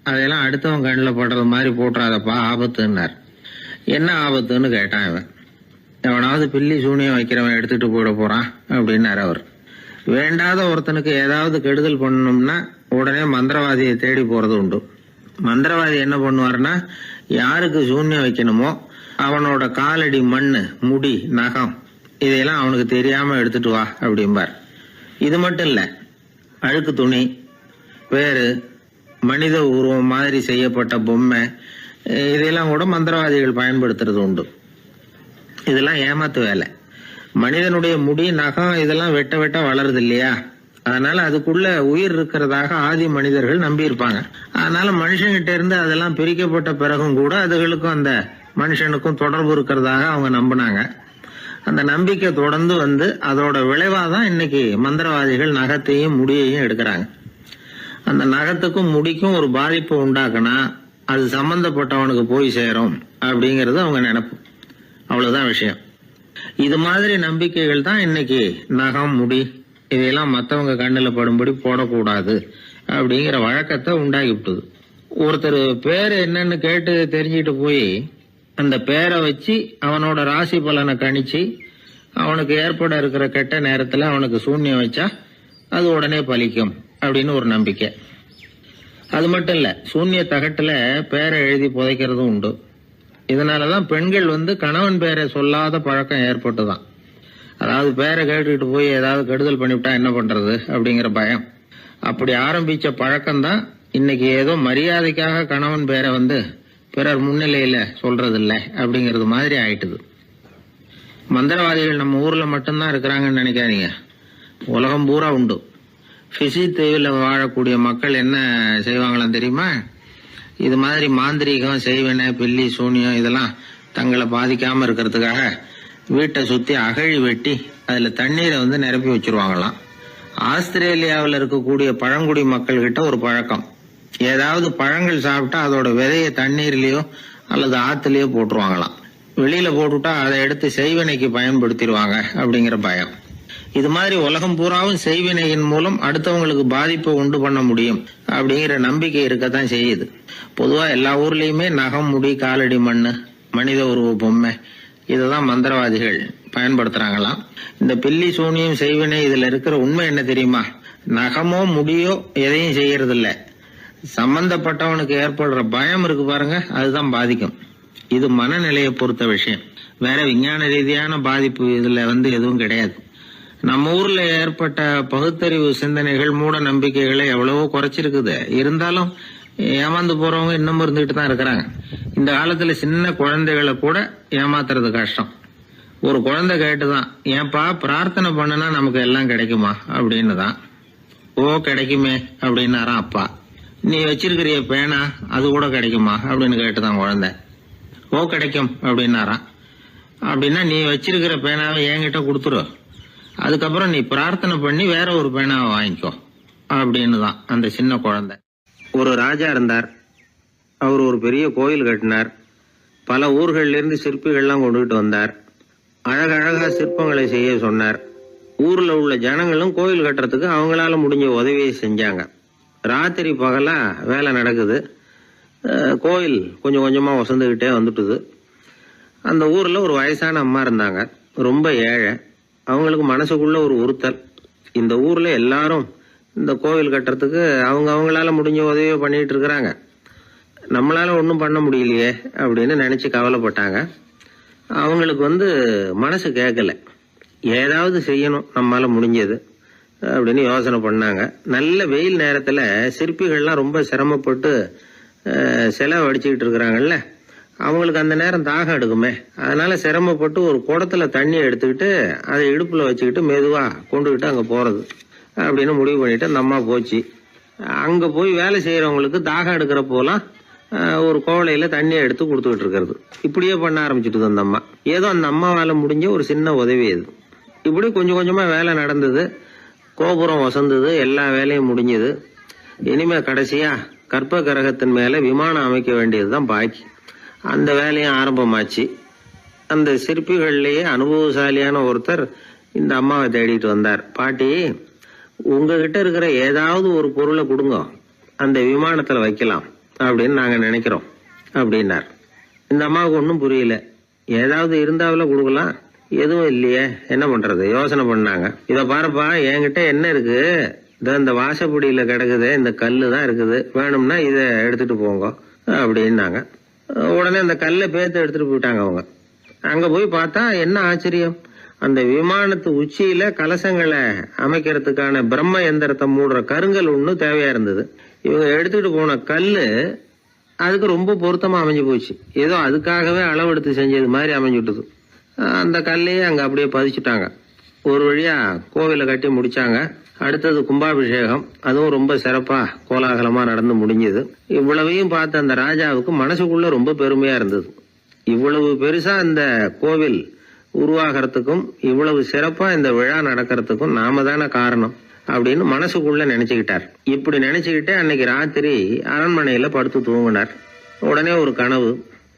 அதையெல்லாம் அடுத்தவன் கண்ணில் படுறது மாதிரி போட்டுறாதப்பா, ஆபத்துன்னார். என்ன ஆபத்துன்னு கேட்டான் இவன். எவனாவது பில்லி சூனியம் வைக்கிறவன் எடுத்துட்டு போயிட போறான் அப்படின்னாரு அவர். வேண்டாத ஒருத்தனுக்கு ஏதாவது கெடுதல் பண்ணணும்னா உடனே மந்திரவாதியை தேடி போறது உண்டு. மந்திரவாதி என்ன பண்ணுவார்னா, யாருக்கு சூன்யம் வைக்கணுமோ அவனோட காலடி மண்ணு, முடி, நகம் இதையெல்லாம் அவனுக்கு தெரியாம எடுத்துட்டு வா அப்படிம்பார். இது மட்டும் இல்ல, அழுக்கு துணி, வேறு மனித உருவம் மாதிரி செய்யப்பட்ட பொம்மை, இதையெல்லாம் கூட மந்திரவாதிகள் பயன்படுத்துறது உண்டு. இதெல்லாம் ஏமாத்து வேலை. மனிதனுடைய முடி, நகம் இதெல்லாம் வெட்ட வெட்ட வளருது இல்லையா, அதனால அதுக்குள்ள உயிர் இருக்கிறதாக ஆதி மனிதர்கள் நம்பி இருப்பாங்க. அதனால மனுஷங்கிட்ட இருந்து அதெல்லாம் பிரிக்கப்பட்ட பிறகும் கூட அதுகளுக்கும் அந்த மனுஷனுக்கும் தொடர்பு இருக்கிறதாக அவங்க நம்பினாங்க. அந்த நம்பிக்கை தொடர்ந்து வந்து அதோட விளைவாதான் இன்னைக்கு மந்திரவாதிகள் நகத்தையும் முடியையும் எடுக்கிறாங்க. அந்த நகத்துக்கும் முடிக்கும் ஒரு பாதிப்பு உண்டாக்குனா அது சம்பந்தப்பட்டவனுக்கு போய் சேரும் அப்படிங்கறது அவங்க நினைப்பு. அவ்வளவுதான் விஷயம். இது மாதிரி நம்பிக்கைகள் தான் இன்னைக்கு நகம், முடி இதையெல்லாம் மற்றவங்க கண்ணுல படும்படி போடக்கூடாது அப்படிங்கிற வழக்கத்தை உண்டாக்கி விட்டுது. ஒருத்தர் பேரு என்னன்னு கேட்டு தெரிஞ்சுட்டு போய் அந்த பேரை வச்சு அவனோட ராசி பலனை கணிச்சு அவனுக்கு ஏற்பட இருக்கிற கெட்ட நேரத்துல அவனுக்கு சூன்யம் வச்சா அது உடனே பலிக்கும் அப்படின்னு ஒரு நம்பிக்கை. அது மட்டும் இல்ல, சூன்ய தகட்டுல பேரை எழுதி புதைக்கிறதும் உண்டு. இதனாலதான் பெண்கள் வந்து கணவன் பேரை சொல்லாத பழக்கம் ஏற்பட்டுதான். அதாவது பேரை கேட்டுக்கிட்டு போய் ஏதாவது கெடுதல் பண்ணிவிட்டா என்ன பண்றது அப்படிங்கிற பயம். அப்படி ஆரம்பிச்ச பழக்கம்தான் இன்னைக்கு ஏதோ மரியாதைக்காக கணவன் பேரை வந்து பிறர் முன்னிலையில சொல்றது இல்லை அப்படிங்கறது மாதிரி ஆயிட்டுது. மந்திரவாதிகள் நம்ம ஊர்ல மட்டும்தான் இருக்கிறாங்கன்னு நினைக்காதீங்க, உலகம் பூரா உண்டு. பிசி தீவில் வாழக்கூடிய மக்கள் என்ன செய்வாங்களாம் தெரியுமா? இது மாதிரி மாந்திரீகம், செய்வன, பில்லி, சூனியம் இதெல்லாம் தங்களை பாதிக்காம இருக்கிறதுக்காக வீட்டை சுத்தி அகழி வெட்டி அதுல தண்ணீரை வந்து நிரப்பி வச்சிருவாங்களாம். ஆஸ்திரேலியாவில் இருக்கக்கூடிய பழங்குடி மக்கள் கிட்ட ஒரு பழக்கம், ஏதாவது பழங்கள் சாப்பிட்டா அதோட விதைய தண்ணீர்லயோ அல்லது ஆத்துலயோ போட்டுருவாங்களாம். வெளியில போட்டுட்டா அதை எடுத்து செய்வினைக்கு பயன்படுத்திடுவாங்க அப்படிங்கிற பயம். இது மாதிரி உலகம் பூராவும் செய்வினையின் மூலம் அடுத்தவங்களுக்கு பாதிப்பை உண்டு பண்ண முடியும் அப்படிங்கிற நம்பிக்கை இருக்கத்தான் செய்யுது. பொதுவா எல்லா ஊர்லயுமே நகம், முடி, காலடி மண்ணு, மனித உருவ பொம்மை இததான் மந்திரவாதிகள் பயன்படுத்துறாங்களாம். இந்த பில்லி, சூனியம், செய்வினை இதுல இருக்கிற உண்மை என்ன தெரியுமா? நகமோ முடியோ எதையும் செய்யறது இல்ல, சம்பந்தப்பட்டவனுக்கு ஏற்படுற பயம் இருக்கு பாருங்க, அதுதான் பாதிக்கும். இது மனநிலையை பொறுத்த விஷயம். வேற விஞ்ஞான ரீதியான பாதிப்பு இதுல வந்து எதுவும் கிடையாது. நம்ம ஊர்ல ஏற்பட்ட பகுத்தறிவு சிந்தனைகள், மூட நம்பிக்கைகளை எவ்வளவோ குறைச்சிருக்குது. இருந்தாலும் ஏமாந்து போறவங்க இன்னும் இருந்துகிட்டு தான் இருக்கிறாங்க. இந்த காலத்துல சின்ன குழந்தைகளை கூட ஏமாத்துறது கஷ்டம். ஒரு குழந்தை கேட்டுதான், ஏன்பா பிரார்த்தனை பண்ணுனா நமக்கு எல்லாம் கிடைக்குமா அப்படின்னு தான். ஓ கிடைக்குமே அப்படின்னாராம் அப்பா. நீ வச்சிருக்கிறிய பேனா அது கூட கிடைக்குமா அப்படின்னு கேட்டுதான் குழந்தை. ஓ கிடைக்கும் அப்படின்னாராம். அப்படின்னா நீ வச்சிருக்கிற பேனாவை என்கிட்ட கொடுத்துரு, அதுக்கப்புறம் நீ பிரார்த்தனை பண்ணி வேற ஒரு பேனாவை வாங்கிக்கோ அப்படின்னு தான் அந்த சின்ன குழந்தை. ஒரு ராஜா இருந்தார். அவர் ஒரு பெரிய கோயில் கட்டினார். பல ஊர்கள்ல இருந்து சிற்பிகள்லாம் கொண்டுகிட்டு வந்தார். அழகழகா சிற்பங்களை செய்ய சொன்னார். ஊர்ல உள்ள ஜனங்களும் கோயில் கட்டுறதுக்கு அவங்களால முடிஞ்ச உதவியை செஞ்சாங்க. ராத்திரி பகலா வேலை நடக்குது. கோயில் கொஞ்சம் கொஞ்சமா வசந்துகிட்டே வந்துட்டுது. அந்த ஊர்ல ஒரு வயசான அம்மா இருந்தாங்க, ரொம்ப ஏழை. அவங்களுக்கு மனசுக்குள்ள ஒரு உறுத்தல், இந்த ஊர்ல எல்லாரும் இந்த கோவில் கட்டுறதுக்கு அவங்களால முடிஞ்ச உதவியை பண்ணிட்டு இருக்கிறாங்க, நம்மளால ஒன்றும் பண்ண முடியலையே அப்படின்னு நினைச்சு கவலைப்பட்டாங்க. அவங்களுக்கு மனசு கேட்கல, ஏதாவது செய்யணும் நம்மளால முடிஞ்சது அப்படின்னு யோசனை பண்ணாங்க. நல்ல வெயில் நேரத்துல சிற்பிகள்லாம் ரொம்ப சிரமப்பட்டு சிலை வடிச்சுக்கிட்டு இருக்கிறாங்கல்ல, அவங்களுக்கு அந்த நேரம் தாகம் எடுக்குமே, அதனால சிரமப்பட்டு ஒரு குடத்துல தண்ணி எடுத்துக்கிட்டு அதை இடுப்புல வச்சுக்கிட்டு மெதுவா கொண்டுகிட்டு அங்க போறது அப்படின்னு முடிவு பண்ணிட்டு அந்த அம்மா போச்சு. அங்க போய் வேலை செய்யறவங்களுக்கு தாகம் எடுக்கிற போலாம் ஒரு கோவலையில தண்ணியை எடுத்து கொடுத்துக்கிட்டு இருக்கிறது. இப்படியே பண்ண ஆரம்பிச்சுட்டு அந்த அம்மா. ஏதோ அந்த அம்மாவால முடிஞ்ச ஒரு சின்ன உதவி அது. இப்படி கொஞ்சம் கொஞ்சமா வேலை நடந்தது. கோபுரம் வசந்தது, எல்லா வேலையும் முடிஞ்சது. இனிமே கடைசியா கற்ப கிரகத்தின் மேல விமானம் அமைக்க வேண்டியதுதான் பாக்கி. அந்த வேலையும் ஆரம்பமாச்சு. அந்த சிற்பிகள்லயே அனுபவசாலியான ஒருத்தர் இந்த அம்மாவை தேடிட்டு வந்தார். பாட்டி, உங்ககிட்ட இருக்கிற ஏதாவது ஒரு பொருளை கொடுங்க, அந்த விமானத்துல வைக்கலாம் அப்படின்னு நாங்க நினைக்கிறோம் அப்படின்னார். இந்த அம்மாவுக்கு ஒன்றும் புரியல. ஏதாவது இருந்தாவில கொடுக்கலாம், எதுவும் இல்லையே, என்ன பண்றது யோசனை பண்ணாங்க. இத பாருப்பா, என்கிட்ட என்ன இருக்கு, இந்த வாசப்படியில கிடக்குது, இந்த கல்லு தான் இருக்குது, வேணும்னா இத எடுத்துட்டு போங்க அப்படின்னாங்க. உடனே அந்த கல்லை பேத்து எடுத்துட்டு போயிட்டாங்க அவங்க. அங்க போய் பார்த்தா என்ன ஆச்சரியம், அந்த விமானத்து உச்சியில கலசங்களை அமைக்கிறதுக்கான பிரம்ம எந்திரத்தை மூடுற கருங்கல் ஒண்ணு தேவையா இருந்தது. இவங்க எடுத்துட்டு போன கல்லு அதுக்கு ரொம்ப பொருத்தமா அமைஞ்சு போச்சு. ஏதோ அதுக்காகவே அளவெடுத்து செஞ்சது மாதிரி அமைஞ்சுட்டுது. அந்த கல்லையே அங்க அப்படியே பதிச்சுட்டாங்க. ஒரு வழியா கோவிலை கட்டி முடிச்சாங்க. அடுத்தது கும்பாபிஷேகம், அதுவும் ரொம்ப சிறப்பா கோலாகலமா நடந்து முடிஞ்சது. இவ்வளவையும் பார்த்த அந்த ராஜாவுக்கு மனசுக்குள்ள ரொம்ப பெருமையா இருந்தது. இவ்வளவு பெருசா இந்த கோவில் உருவாகிறதுக்கும் இவ்வளவு சிறப்பா இந்த விழா நடக்கிறதுக்கும் நாம தானே காரணம் அப்படின்னு மனசுக்குள்ள நினைச்சுக்கிட்டார். இப்படி நினைச்சுக்கிட்டே அன்னைக்கு ராத்திரி அரண்மனையில படுத்து தூங்கினார். உடனே ஒரு கனவு.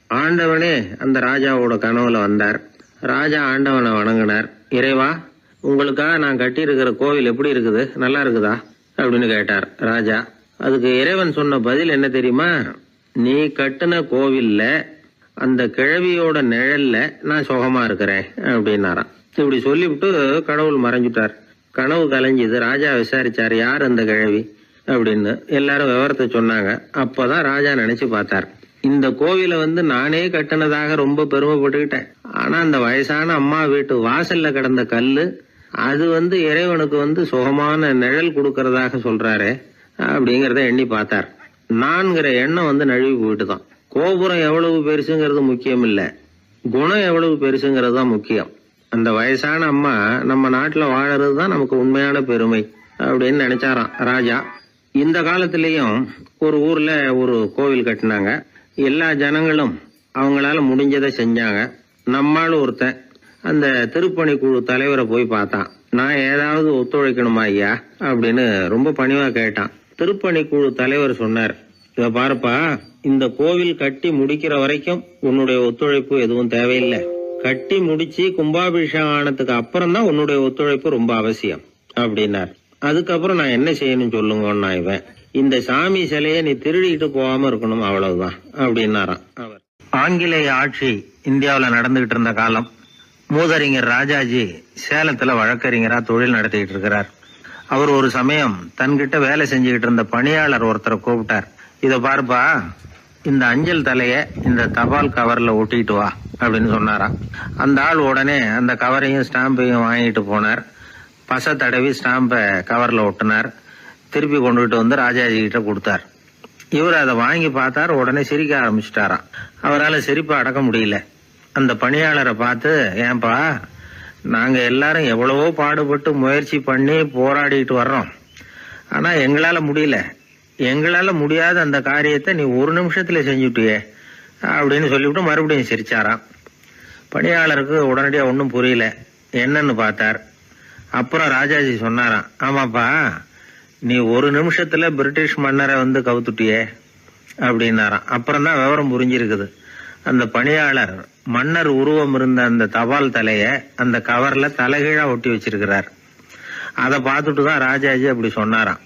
ஆண்டவனே அந்த ராஜாவோட கனவுல வந்தார். ராஜா ஆண்டவனை வணங்கினார். இறைவா, உங்களுக்காக நான் கட்டி இருக்கிற கோவில் எப்படி இருக்குது, நல்லா இருக்குதா அப்படின்னு கேட்டார் ராஜா. அதுக்கு இறைவன் சொன்ன பதில் என்ன தெரியுமா, நீ கட்டின கோவில்ல அந்த கிழவியோட நிழல்ல நான் சுகமா இருக்கிறேன் அப்படின்னாராம். இப்படி சொல்லிவிட்டு கடவுள் மறைஞ்சுட்டார். கனவு கலைஞ்சுது. ராஜா விசாரிச்சார், யார் அந்த கிழவி அப்படின்னு. எல்லாரும் விவரத்தை சொன்னாங்க. அப்பதான் ராஜா நினைச்சு பார்த்தார், இந்த கோவிலை நானே கட்டினதாக ரொம்ப பெருமைப்பட்டுக்கிட்டேன். ஆனா அந்த வயசான அம்மா வீட்டு வாசல்ல கிடந்த கல்லு அது இறைவனுக்கு சுகமான நிழல் கொடுக்கறதாக சொல்றாரு அப்படிங்கறத எண்ணி பார்த்தார். நான்கிற எண்ணம் நழுவி போயிட்டுதான். கோபுரம் எவ்வளவு பெருசுங்கிறது முக்கியம் இல்ல, குணம் எவ்வளவு பெருசுங்கிறது தான் முக்கியம். அந்த வயசான அம்மா நம்ம நாட்டுல வாழறது தான் நமக்கு உண்மையான பெருமை அப்படின்னு நினைச்சாராம் ராஜா. இந்த காலத்திலயும் ஒரு ஊர்ல ஒரு கோவில் கட்டினாங்க. எல்லா ஜனங்களும் அவங்களால முடிஞ்சதை செஞ்சாங்க. நம்மால் ஒருத்தன் அந்த திருப்பணி குழு தலைவரை போய் பார்த்தான். நான் ஏதாவது ஒத்துழைக்கணுமா ஐயா அப்படின்னு ரொம்ப பணிவா கேட்டான். திருப்பணி குழு தலைவர் சொன்னார், இத பாருப்பா, இந்த கோவில் கட்டி முடிக்கிற வரைக்கும் உன்னுடைய ஒத்துழைப்பு எதுவும் தேவையில்லை. கட்டி முடிச்சு கும்பாபிஷேகம் ஆனதுக்கு அப்புறம் தான் உன்னுடைய ஒத்துழைப்பு ரொம்ப அவசியம் அப்படின்னார். அதுக்கப்புறம் நான் என்ன செய்யணும் சொல்லுங்கன்னா, இவன் இந்த சாமி சிலையை நீ திருடிட்டு போகாம இருக்கணும், அவ்வளவுதான் அப்படின்னாராம் அவர். ஆங்கிலேய ஆட்சி இந்தியாவில் நடந்துகிட்டு இருந்த காலம். மூதறிஞர் ராஜாஜி சேலத்துல வழக்கறிஞரா தொழில் நடத்திட்டு இருக்கிறார். அவர் ஒரு சமயம் தன்கிட்ட வேலை செஞ்சுக்கிட்டு இருந்த பணியாளர் ஒருத்தரை கூப்பிட்டார். இத பாருப்பா, இந்த அஞ்சல் தலைய இந்த தபால் கவர்ல ஒட்டிட்டு வா அப்படின்னு சொன்னாராம். அந்த ஆள் உடனே அந்த கவரையும் ஸ்டாம்பையும் வாங்கிட்டு போனார். பசை தடவி ஸ்டாம்பை கவர்ல ஒட்டினார். திருப்பி கொண்டுகிட்டு ராஜாஜி கிட்ட கொடுத்தார். இவர் அதை வாங்கி பார்த்தார். உடனே சிரிக்க ஆரம்பிச்சுட்டாராம். அவரால் சிரிப்பை அடக்க முடியல. அந்த பணியாளரை பார்த்து, ஏன்பா, நாங்க எல்லாரும் எவ்வளவோ பாடுபட்டு முயற்சி பண்ணி போராடிட்டு வர்றோம், ஆனா எங்களால முடியல, எங்களால முடியாத அந்த காரியத்தை நீ ஒரு நிமிஷத்துல செஞ்சுட்டியே அப்படின்னு சொல்லிவிட்டு மறுபடியும் சிரிச்சாராம். பணியாளருக்கு உடனடியா ஒன்னும் புரியல. என்னன்னு பார்த்தார். அப்புறம் ராஜாஜி சொன்னாராம், ஆமாப்பா, நீ ஒரு நிமிஷத்துல பிரிட்டிஷ் மன்னரை கவுத்துட்டியே அப்படின்னாராம். அப்புறம் தான் விவரம் புரிஞ்சிருக்குது. அந்த பணியாளர் மன்னர் உருவம் இருந்த அந்த தபால் தலைய அந்த கவர்ல தலைகீழா ஒட்டி வச்சிருக்கிறார். அதை பார்த்துட்டு தான் ராஜாஜி அப்படி சொன்னாராம்.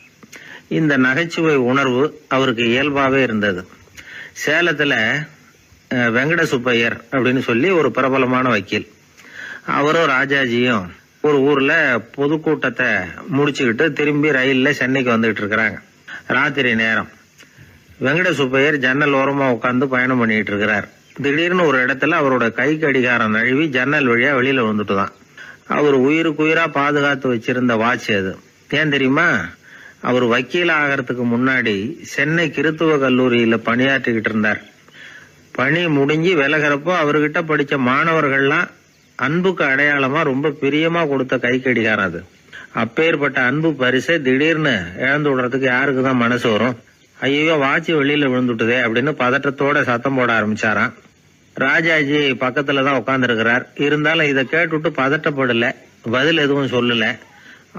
இந்த நகைச்சுவை உணர்வு அவருக்கு இயல்பாவே இருந்தது. சேலத்துல வெங்கட சுப்பையர் அப்படின்னு சொல்லி ஒரு பிரபலமான வக்கீல், அவரும் ராஜாஜியும் ஒரு ஊர்ல பொதுக்கூட்டத்தை முடிச்சுக்கிட்டு திரும்பி ரயில்ல சென்னைக்கு வந்துகிட்டு இருக்கிறாங்க. ராத்திரி நேரம். வெங்கட சுப்பையர் ஜன்னல் ஓரமா உட்காந்து பயணம் பண்ணிட்டு இருக்கிறார். திடீர்னு ஒரு இடத்துல அவரோட கை கடிகாரம் நழுவி ஜன்னல் வழியா வெளியில வந்துட்டுதான். அவர் உயிருக்குயிரா பாதுகாத்து வச்சிருந்த வாட்ச் அது. ஏன் தெரியுமா? அவர் வக்கீல் ஆகிறதுக்கு முன்னாடி சென்னை கிறித்துவ கல்லூரியில பணியாற்றிக்கிட்டு இருந்தார். பணி முடிஞ்சு விலகிறப்போ அவர்கிட்ட படிச்ச மாணவர்கள்லாம் அன்புக்கு அடையாளமா ரொம்ப பிரியமா கொடுத்த கை கடிகாரம் அது. அப்பேற்பட்ட அன்பு பரிசை திடீர்னு இழந்து விடுறதுக்கு யாருக்கு தான் மனசு வரும்? ஐயோ, வாட்சி வெளியில விழுந்துட்டுதே அப்படின்னு பதட்டத்தோட சத்தம் போட ஆரம்பிச்சாராம். ராஜாஜி பக்கத்துல தான் உட்கார்ந்து இருக்கிறார். இருந்தாலும் இதை கேட்டுட்டு பதட்டப்படல, பதில் எதுவும் சொல்லல.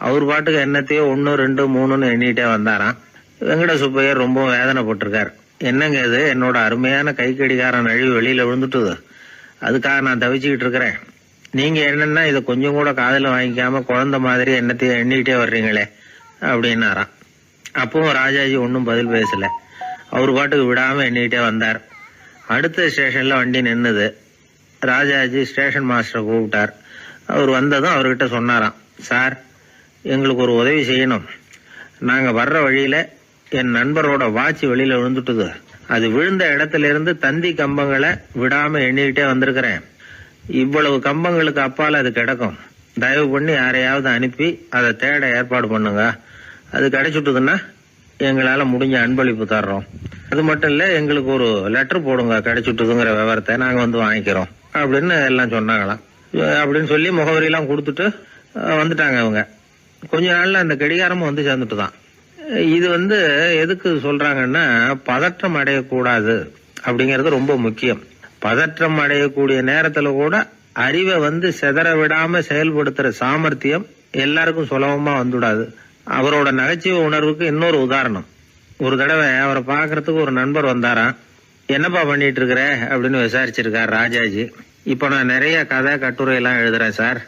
அவர் பாட்டுக்கு என்னத்தையோ 1, 2, 3ன்னு எண்ணிட்டே வந்தாராம். வெங்கட சுப்பையர் ரொம்ப வேதனைப்பட்டிருக்கார். என்னங்க இது, என்னோட அருமையான கை கடிகாரம் நழுவி வெளியில விழுந்துட்டுது, அதுக்காக நான் தவிச்சுக்கிட்டு இருக்கிறேன். நீங்க என்னன்னா இதை கொஞ்சம் கூட காதுல வாங்கிக்காம குழந்தை மாதிரி என்னத்தையும் எண்ணிட்டே வர்றீங்களே அப்படின்னாராம். அப்பவும் ராஜாஜி ஒன்னும் பதில் பேசல. அவர் பாட்டுக்கு விடாம எண்ணிட்டே வந்தார். அடுத்த ஸ்டேஷன்ல வண்டி நின்னுது. ராஜாஜி ஸ்டேஷன் மாஸ்டரை கூப்பிட்டார். அவர் வந்ததும் அவர்கிட்ட சொன்னாராம், சார், எங்களுக்கு ஒரு உதவி செய்யணும். நாங்க வர்ற வழியில என் நண்பரோட வாட்சி வெளியில விழுந்துட்டுது. அது விழுந்த இடத்துல இருந்து தந்தி கம்பங்களை விடாம எண்ணிக்கிட்டே வந்திருக்கிறேன். இவ்வளவு கம்பங்களுக்கு அப்பால அது கிடக்கும். தயவு பண்ணி யாரையாவது அனுப்பி அதை தேட ஏற்பாடு பண்ணுங்க. அது கிடைச்சுட்டுதுன்னா எங்களால முடிஞ்ச அன்பளிப்பு தர்றோம். அது மட்டும் இல்ல, எங்களுக்கு ஒரு லெட்டர் போடுங்க, கிடைச்சுட்டுதுங்கிற விவரத்தை நாங்க வந்து வாங்கிக்கிறோம் அப்படின்னு எல்லாம் சொன்னாங்களாம். அப்படின்னு சொல்லி முகவரியெல்லாம் கொடுத்துட்டு வந்துட்டாங்க அவங்க. கொஞ்ச நாள்ல அந்த கடிகாரமும் வந்து சேர்ந்துட்டுதான். இது எதுக்கு சொல்றாங்கன்னா, பதற்றம் அடையக்கூடாது அப்படிங்கறது ரொம்ப முக்கியம். பதற்றம் அடையக்கூடிய நேரத்துல கூட அறிவை சிதற விடாம செயல்படுத்துற சாமர்த்தியம் எல்லாருக்கும் சுலபமா வந்துடாது. அவரோட நகைச்சுவை உணர்வுக்கு இன்னொரு உதாரணம். ஒரு தடவை அவரை பாக்குறதுக்கு ஒரு நண்பர் வந்தாராம். என்னப்பா பண்ணிட்டு இருக்கிற அப்படின்னு விசாரிச்சிருக்கார் ராஜாஜி. இப்ப நான் நிறைய கதை கட்டுரை எல்லாம் எழுதுறேன் சார்,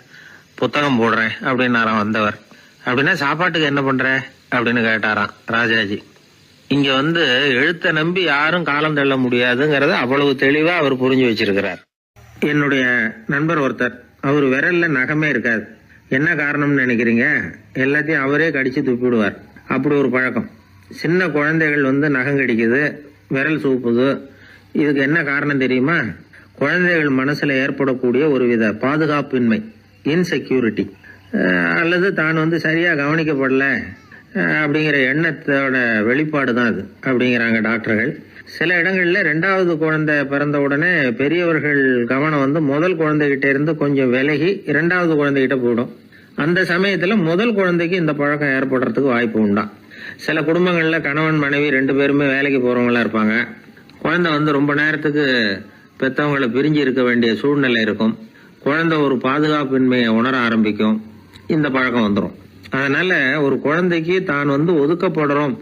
புத்தகம் போடுறேன் அப்படின்னாராம் வந்தவர். அப்படின்னா சாப்பாட்டுக்கு என்ன பண்ற அப்படின்னு கேட்டாராம் ராஜாஜி. இங்க எழுத்த நம்பி யாரும் காலம் தள்ள முடியாதுங்கிறத அவ்வளவு தெளிவா அவர் புரிஞ்சு வச்சிருக்கிறார். என்னுடைய நண்பர் ஒருத்தர், அவர் விரல்ல நகமே இருக்காது. என்ன காரணம்னு நினைக்கிறீங்க? எல்லாத்தையும் அவரே கடிச்சு துப்பிடுவார். அப்படி ஒரு பழக்கம். சின்ன குழந்தைகள் நகம் கடிக்குது, விரல் சூப்புது. இதுக்கு என்ன காரணம் தெரியுமா? குழந்தைகள் மனசுல ஏற்படக்கூடிய ஒருவித பாதுகாப்பின்மை, இன்செக்யூரிட்டி, அல்லது தான் சரியா கவனிக்கப்படல அப்படிங்கிற எண்ணத்தோட வெளிப்பாடு தான் அது அப்படிங்கிறாங்க டாக்டர்கள். சில இடங்கள்ல 2வது குழந்தை பிறந்த உடனே பெரியவர்கள் கவனம் முதல் குழந்தைகிட்ட இருந்து கொஞ்சம் விலகி 2வது குழந்தைகிட்ட போயிடும். அந்த சமயத்துல முதல் குழந்தைக்கு இந்த பழக்கம் ஏற்படுறதுக்கு வாய்ப்பு உண்டா. சில குடும்பங்கள்ல கணவன் மனைவி 2 பேருமே வேலைக்கு போறவங்களா இருப்பாங்க. குழந்தை ரொம்ப நேரத்துக்கு பெத்தவங்களை பிரிஞ்சு இருக்க வேண்டிய சூழ்நிலை இருக்கும். குழந்தை ஒரு பாதுகாப்பின்மையை உணர ஆரம்பிக்கும். இந்த பழக்கம் வந்துடும். அதனால ஒரு குழந்தைக்கு தான் ஒதுக்கப்படுறோம்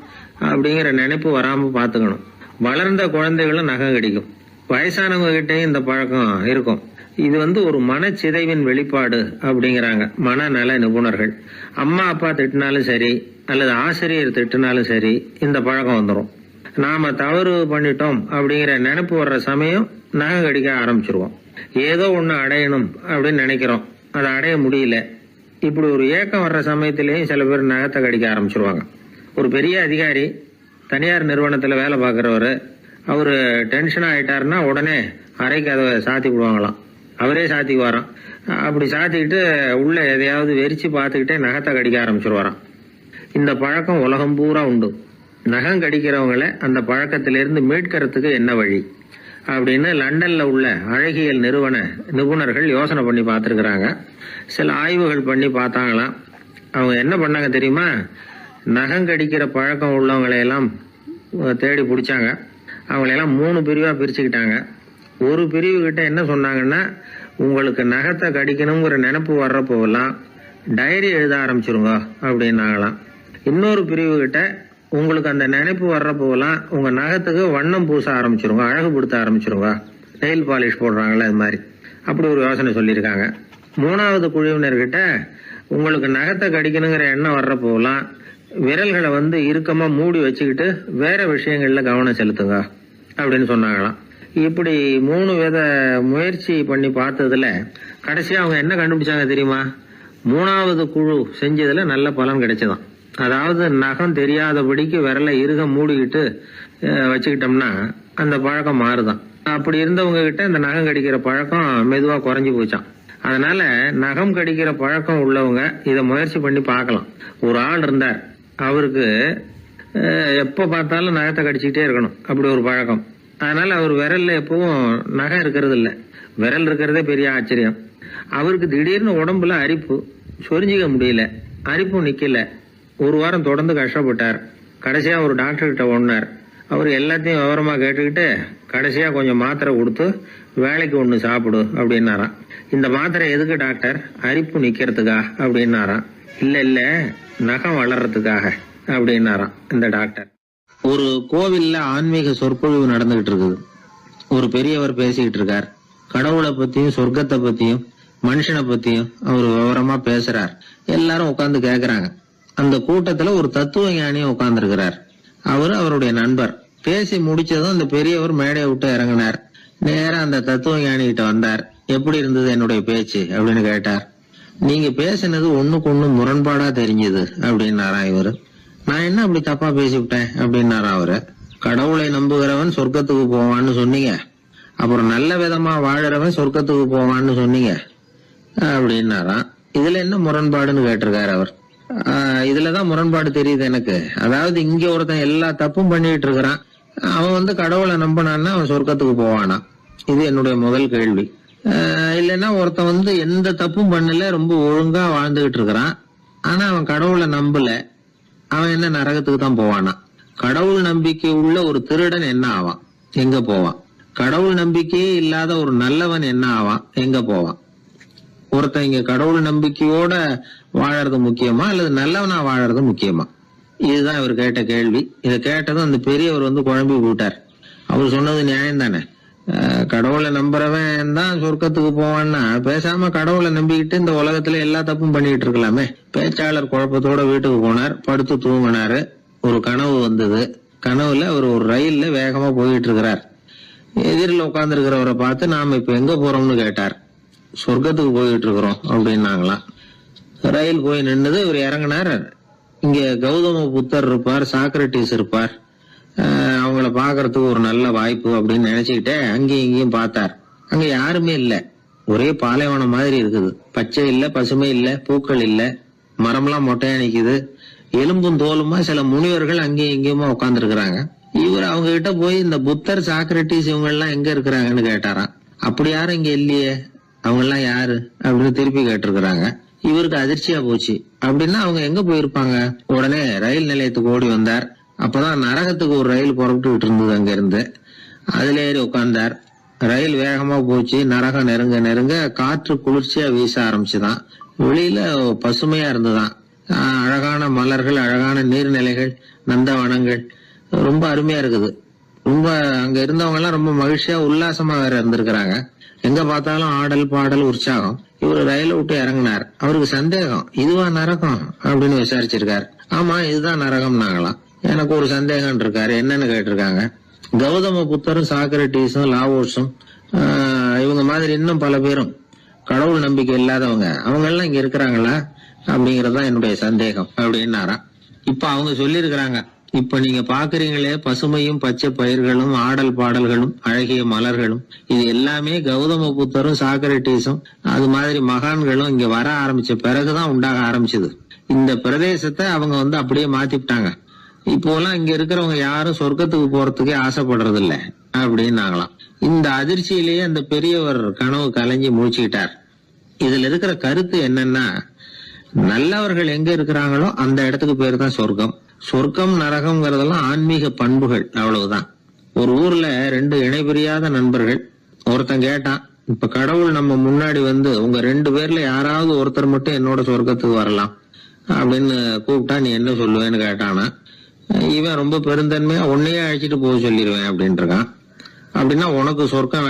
அப்படிங்கிற நினைப்பு வராம பாத்துக்கணும். வளர்ந்த குழந்தைகளும் நகம் கடிக்கும். வயசானவங்க கிட்டையும் இந்த பழக்கம் இருக்கும். இது ஒரு மனச்சிதைவின் வெளிப்பாடு அப்படிங்கிறாங்க மனநல நிபுணர்கள். அம்மா அப்பா திட்டினாலும் சரி, அல்லது ஆசிரியர் திட்டினாலும் சரி, இந்த பழக்கம் வந்துடும். நாம தவறு பண்ணிட்டோம் அப்படிங்கிற நினைப்பு வர்ற சமயம் நகம் கடிக்க ஆரம்பிச்சிருவோம். ஏதோ ஒண்ணு அடையணும் அப்படின்னு நினைக்கிறோம், அதை அடைய முடியல. இப்படி ஒரு ஏக்கம் வர்ற சமயத்திலேயும் சில பேர் நகத்தை கடிக்க ஆரம்பிச்சிருவாங்க. ஒரு பெரிய அதிகாரி, தனியார் நிறுவனத்துல வேலை பார்க்கிறவரு, அவரு டென்ஷன் ஆயிட்டாருன்னா உடனே அறைக்கு அதை சாத்தி விடுவாங்களாம். அவரே சாத்திக்குவாராம். அப்படி சாத்திக்கிட்டு உள்ள எதையாவது வெறிச்சு பார்த்துக்கிட்டே நகத்தை கடிக்க ஆரம்பிச்சிருவாராம். இந்த பழக்கம் உலகம் பூரா உண்டு. நகம் கடிக்கிறவங்களை அந்த பழக்கத்திலிருந்து மீட்கிறதுக்கு என்ன வழி அப்படின்னு லண்டன்ல உள்ள அழகியல் நிறுவன நிபுணர்கள் யோசனை பண்ணி பார்த்துருக்குறாங்க. சில ஆய்வுகள் பண்ணி பார்த்தாங்களாம். அவங்க என்ன பண்ணாங்க தெரியுமா? நகம் கடிக்கிற பழக்கம் உள்ளவங்களையெல்லாம் தேடி பிடிச்சாங்க. அவங்களையெல்லாம் 3 பிரிவா பிரிச்சுக்கிட்டாங்க. ஒரு பிரிவு கிட்ட என்ன சொன்னாங்கன்னா, உங்களுக்கு நகத்தை கடிக்கணுங்கிற நினைப்பு வர்றப்போலாம் டைரி எழுத ஆரம்பிச்சிருங்க அப்படின்னாங்களாம். இன்னொரு பிரிவு கிட்ட, உங்களுக்கு அந்த நினைப்பு வர்றப்போலாம் உங்க நகத்துக்கு வண்ணம் பூச ஆரம்பிச்சிருங்க, அழகுபடுத்த ஆரம்பிச்சிருங்க, நெயில் பாலிஷ் போடுறாங்களே அது மாதிரி. அப்படி ஒரு யோசனை சொல்லியிருக்காங்க. 3வது குழுவினர்கிட்ட, உங்களுக்கு நகத்தை கடிக்கணுங்கிற எண்ணம் வர்றப்போலாம் விரல்களை இறுக்கமா மூடி வச்சுக்கிட்டு வேற விஷயங்கள்ல கவனம் செலுத்துங்க அப்படின்னு சொன்னாங்களாம். இப்படி 3 வித முயற்சி பண்ணி பார்த்ததுல கடைசியா அவங்க என்ன கண்டுபிடிச்சாங்க தெரியுமா? 3வது குழு செஞ்சதுல நல்ல பலன் கிடைச்சதாம். அதாவது நகம் தெரியாதபடிக்கு விரலை இறுக மூடிக்கிட்டு வச்சுக்கிட்டோம்னா அந்த பழக்கம் மாறுதான். அப்படி இருந்தவங்க கிட்ட இந்த நகம் கடிக்கிற பழக்கம் மெதுவா குறைஞ்சு போச்சான். அதனால நகம் கடிக்கிற பழக்கம் உள்ளவங்க இதை முயற்சி பண்ணி பார்க்கலாம். ஒரு ஆள் இருந்தார், அவருக்கு எப்ப பார்த்தாலும் நகத்தை கடிச்சுக்கிட்டே இருக்கணும், அப்படி ஒரு பழக்கம். அதனால அவர் விரல்ல எப்பவும் நகம் இருக்கிறது இல்ல, விரல் இருக்கிறதே பெரிய ஆச்சரியம். அவருக்கு திடீர்னு உடம்புல அரிப்பு, சொரிஞ்சிக்க முடியல, அரிப்பும் நிக்கல. ஒரு வாரம் தொடர்ந்து கஷ்டப்பட்டார். கடைசியா ஒரு டாக்டர் கிட்ட ஓடினார். அவர் எல்லாத்தையும் விவரமா கேட்டுக்கிட்டு கடைசியா கொஞ்சம் மாத்திரை கொடுத்து வேலைக்கு ஒண்ணு சாப்பிடு அப்படின்னாராம். இந்த மாத்திரை எதுக்கு டாக்டர்? அரிப்பு நிக்கிறதுக்கா அப்படின்னாராம். இல்ல நகம் வளர்றதுக்காக அப்படின்னாராம் இந்த டாக்டர். ஒரு கோவில்ல ஆன்மீக சொற்பொழிவு நடந்துகிட்டு இருக்குது. ஒரு பெரியவர் பேசிக்கிட்டு இருக்கார். கடவுளை பத்தியும் சொர்க்கத்தை பத்தியும் மனுஷனை பத்தியும் அவர் விவரமா பேசுறார். எல்லாரும் உட்கார்ந்து கேக்குறாங்க. அந்த கூட்டத்துல ஒரு தத்துவ ஞானியும் உட்கார்ந்து இருக்கிறார். அவரு அவருடைய நண்பர். பேசி முடிச்சதும் அந்த பெரியவர் மேடையை விட்டு இறங்கினார். நேரா அந்த தத்துவ ஞானி கிட்ட வந்தார். எப்படி இருந்தது என்னுடைய பேச்சு அப்படின்னு கேட்டார். நீங்க பேசினது ஒண்ணுக்கு ஒண்ணு முரண்பாடா தெரிஞ்சது அப்படின்னாரா இவரு. நான் என்ன அப்படி தப்பா பேசிவிட்டேன் அப்படின்னாரா அவரு. கடவுளை நம்புகிறவன் சொர்க்கத்துக்கு போவான்னு சொன்னீங்க, அப்புறம் நல்ல விதமா வாழறவன் சொர்க்கத்துக்கு போவான்னு சொன்னீங்க அப்படின்னாராம். இதுல என்ன முரண்பாடுன்னு கேட்டிருக்காரு அவர். இதுலதான் முரண்பாடு தெரியுது எனக்கு. அதாவது இங்க ஒருத்தன் எல்லா தப்பும் பண்ணிட்டு இருக்கிறான், அவன் கடவுளை நம்பினான்னா அவன் சொர்க்கத்துக்கு போவானா? இது என்னுடைய முதல் கேள்வி. இல்லைன்னா ஒருத்தன் எந்த தப்பும் பண்ணல, ரொம்ப ஒழுங்கா வாழ்ந்துகிட்டு இருக்கிறான், ஆனா அவன் கடவுளை நம்பல, அவன் என்ன நரகத்துக்கு தான் போவானா? கடவுள் நம்பிக்கை உள்ள ஒரு திருடன் என்ன ஆவான், எங்க போவான்? கடவுள் நம்பிக்கையே இல்லாத ஒரு நல்லவன் என்ன ஆவான், எங்க போவான்? ஒருத்தன் இங்க கடவுள் நம்பிக்கையோட வாழறது முக்கியமா அல்லது நல்லவனா வாழறது முக்கியமா? இதுதான் இவர் கேட்ட கேள்வி. இதை கேட்டதும் அந்த பெரியவர் குழம்பி போட்டார். அவர் சொன்னது நியாயம் தானே. கடவுளை நம்புறவன் தான் சொர்க்கத்துக்கு போவான்னா பேசாம கடவுளை நம்பிக்கிட்டு இந்த உலகத்துல எல்லா தப்பும் பண்ணிட்டு இருக்கலாமே. பேச்சாளர் குழப்பத்தோட வீட்டுக்கு போனார். படுத்து தூங்கினாரு. ஒரு கனவு வந்தது. கனவுல அவர் ஒரு ரயில்ல வேகமா போயிட்டு இருக்கிறார். எதிரில் உட்கார்ந்து இருக்கிறவரை பார்த்து நாம இப்ப எங்க போறோம்னு கேட்டார். சொர்க்கத்துக்கு போயிட்டு இருக்கிறோம் அப்படின்னாங்களாம். ரயில் போய் நின்னுது. இவர் இறங்கினார். இங்க கௌதம புத்தர் இருப்பார், சாக்ரட்டிஸ் இருப்பார், அவங்கள பாக்குறதுக்கு ஒரு நல்ல வாய்ப்பு அப்படின்னு நினைச்சுக்கிட்டே அங்கேயும் இங்கேயும் பார்த்தார். அங்க யாருமே இல்ல. ஒரே பாலைவனம் மாதிரி இருக்குது. பச்சை இல்ல, பசுமை இல்ல, பூக்கள் இல்ல, மரம்லாம் மொட்டையா நிக்குது. எலும்பும் தோலுமா சில முனிவர்கள் அங்கேயும் இங்கேயுமா உட்கார்ந்து இருக்கிறாங்க. இவர் அவங்க கிட்ட போய் இந்த புத்தர், சாக்ரட்டிஸ் இவங்க எல்லாம் எங்க இருக்கிறாங்கன்னு கேட்டாராம். அப்படி யாரும் இங்க இல்லையே, அவங்க எல்லாம் யாரு அப்படின்னு திருப்பி கேட்டிருக்கிறாங்க. இவருக்கு அதிர்ச்சியா போச்சு. அப்படின்னா அவங்க எங்க போயிருப்பாங்க? உடனே ரயில் நிலையத்துக்கு ஓடி வந்தார். அப்பதான் நரகத்துக்கு ஒரு ரயில் புறப்பட்டு இருந்தது. அங்க இருந்து அதுல ஏறி உட்கார்ந்தார். ரயில் வேகமா போச்சு. நரகம் நெருங்க நெருங்க காற்று குளிர்ச்சியா வீச ஆரம்பிச்சுதான். வெளியில பசுமையா இருந்துதான். அழகான மலர்கள், அழகான நீர்நிலைகள், நந்தவனங்கள், ரொம்ப அருமையா இருக்குது. ரொம்ப அங்க இருந்தவங்க எல்லாம் ரொம்ப மகிழ்ச்சியா உல்லாசமா வேற இருந்திருக்கிறாங்க. எங்க பார்த்தாலும் ஆடல் பாடல் உற்சாகம். இவரு ரயில விட்டு இறங்கினார். அவருக்கு சந்தேகம், இதுவா நரகம் அப்படின்னு விசாரிச்சிருக்காரு. ஆமா இதுதான் நரகம் நாங்களாம். எனக்கு ஒரு சந்தேகம் இருக்காரு. என்னன்னு கேட்டிருக்காங்க. கௌதம புத்தரும், சாக்ரட்டிஸும், லாவோஸும் இவங்க மாதிரி இன்னும் பல பேரும் கடவுள் நம்பிக்கை இல்லாதவங்க, அவங்க எல்லாம் இங்க இருக்கிறாங்களா அப்படிங்கறதுதான் என்னுடைய சந்தேகம் அப்படின்னாராம். இப்ப அவங்க சொல்லி இருக்கிறாங்க, இப்ப நீங்க பாக்குறீங்களே பசுமையும் பச்சை பயிர்களும் ஆடல் பாடல்களும் அழகிய மலர்களும், இது எல்லாமே கௌதம புத்தரும் சாக்ரட்டிஸும் அது மாதிரி மகான்களும் இங்க வர ஆரம்பிச்ச பிறகுதான் உண்டாக ஆரம்பிச்சது. இந்த பிரதேசத்தை அவங்க அப்படியே மாத்திவிட்டாங்க. இப்போலாம் இங்க இருக்கிறவங்க யாரும் சொர்க்கத்துக்கு போறதுக்கே ஆசைப்படுறது இல்ல அப்படின்னாங்களாம். இந்த அதிர்ச்சியிலேயே அந்த பெரியவர் கனவு கலைஞ்சி முடிச்சுக்கிட்டார். இதுல இருக்கிற கருத்து என்னன்னா, நல்லவர்கள் எங்க இருக்கிறாங்களோ அந்த இடத்துக்கு பேர் தான் சொர்க்கம். சொர்க்கம் நரகம்ங்கிறதெல்லாம் ஆன்மீக பண்புகள், அவ்வளவுதான். ஒரு ஊர்ல 2 இணைபிரியாத நண்பர்கள். ஒருத்தன் கேட்டான், இப்ப கடவுள் நம்ம முன்னாடி உங்க 2 பேர்ல யாராவது ஒருத்தர் மட்டும் என்னோட சொர்க்கத்துக்கு வரலாம் அப்படின்னு கூப்பிட்டா நீ என்ன சொல்லுவேன்னு கேட்டானா. இவன் ரொம்ப பெருந்தன்மையா உன்னையே அழைச்சிட்டு போக சொல்லிடுவேன் அப்படின்ட்டு இருக்கான். அப்படின்னா உனக்கு சொர்க்கம்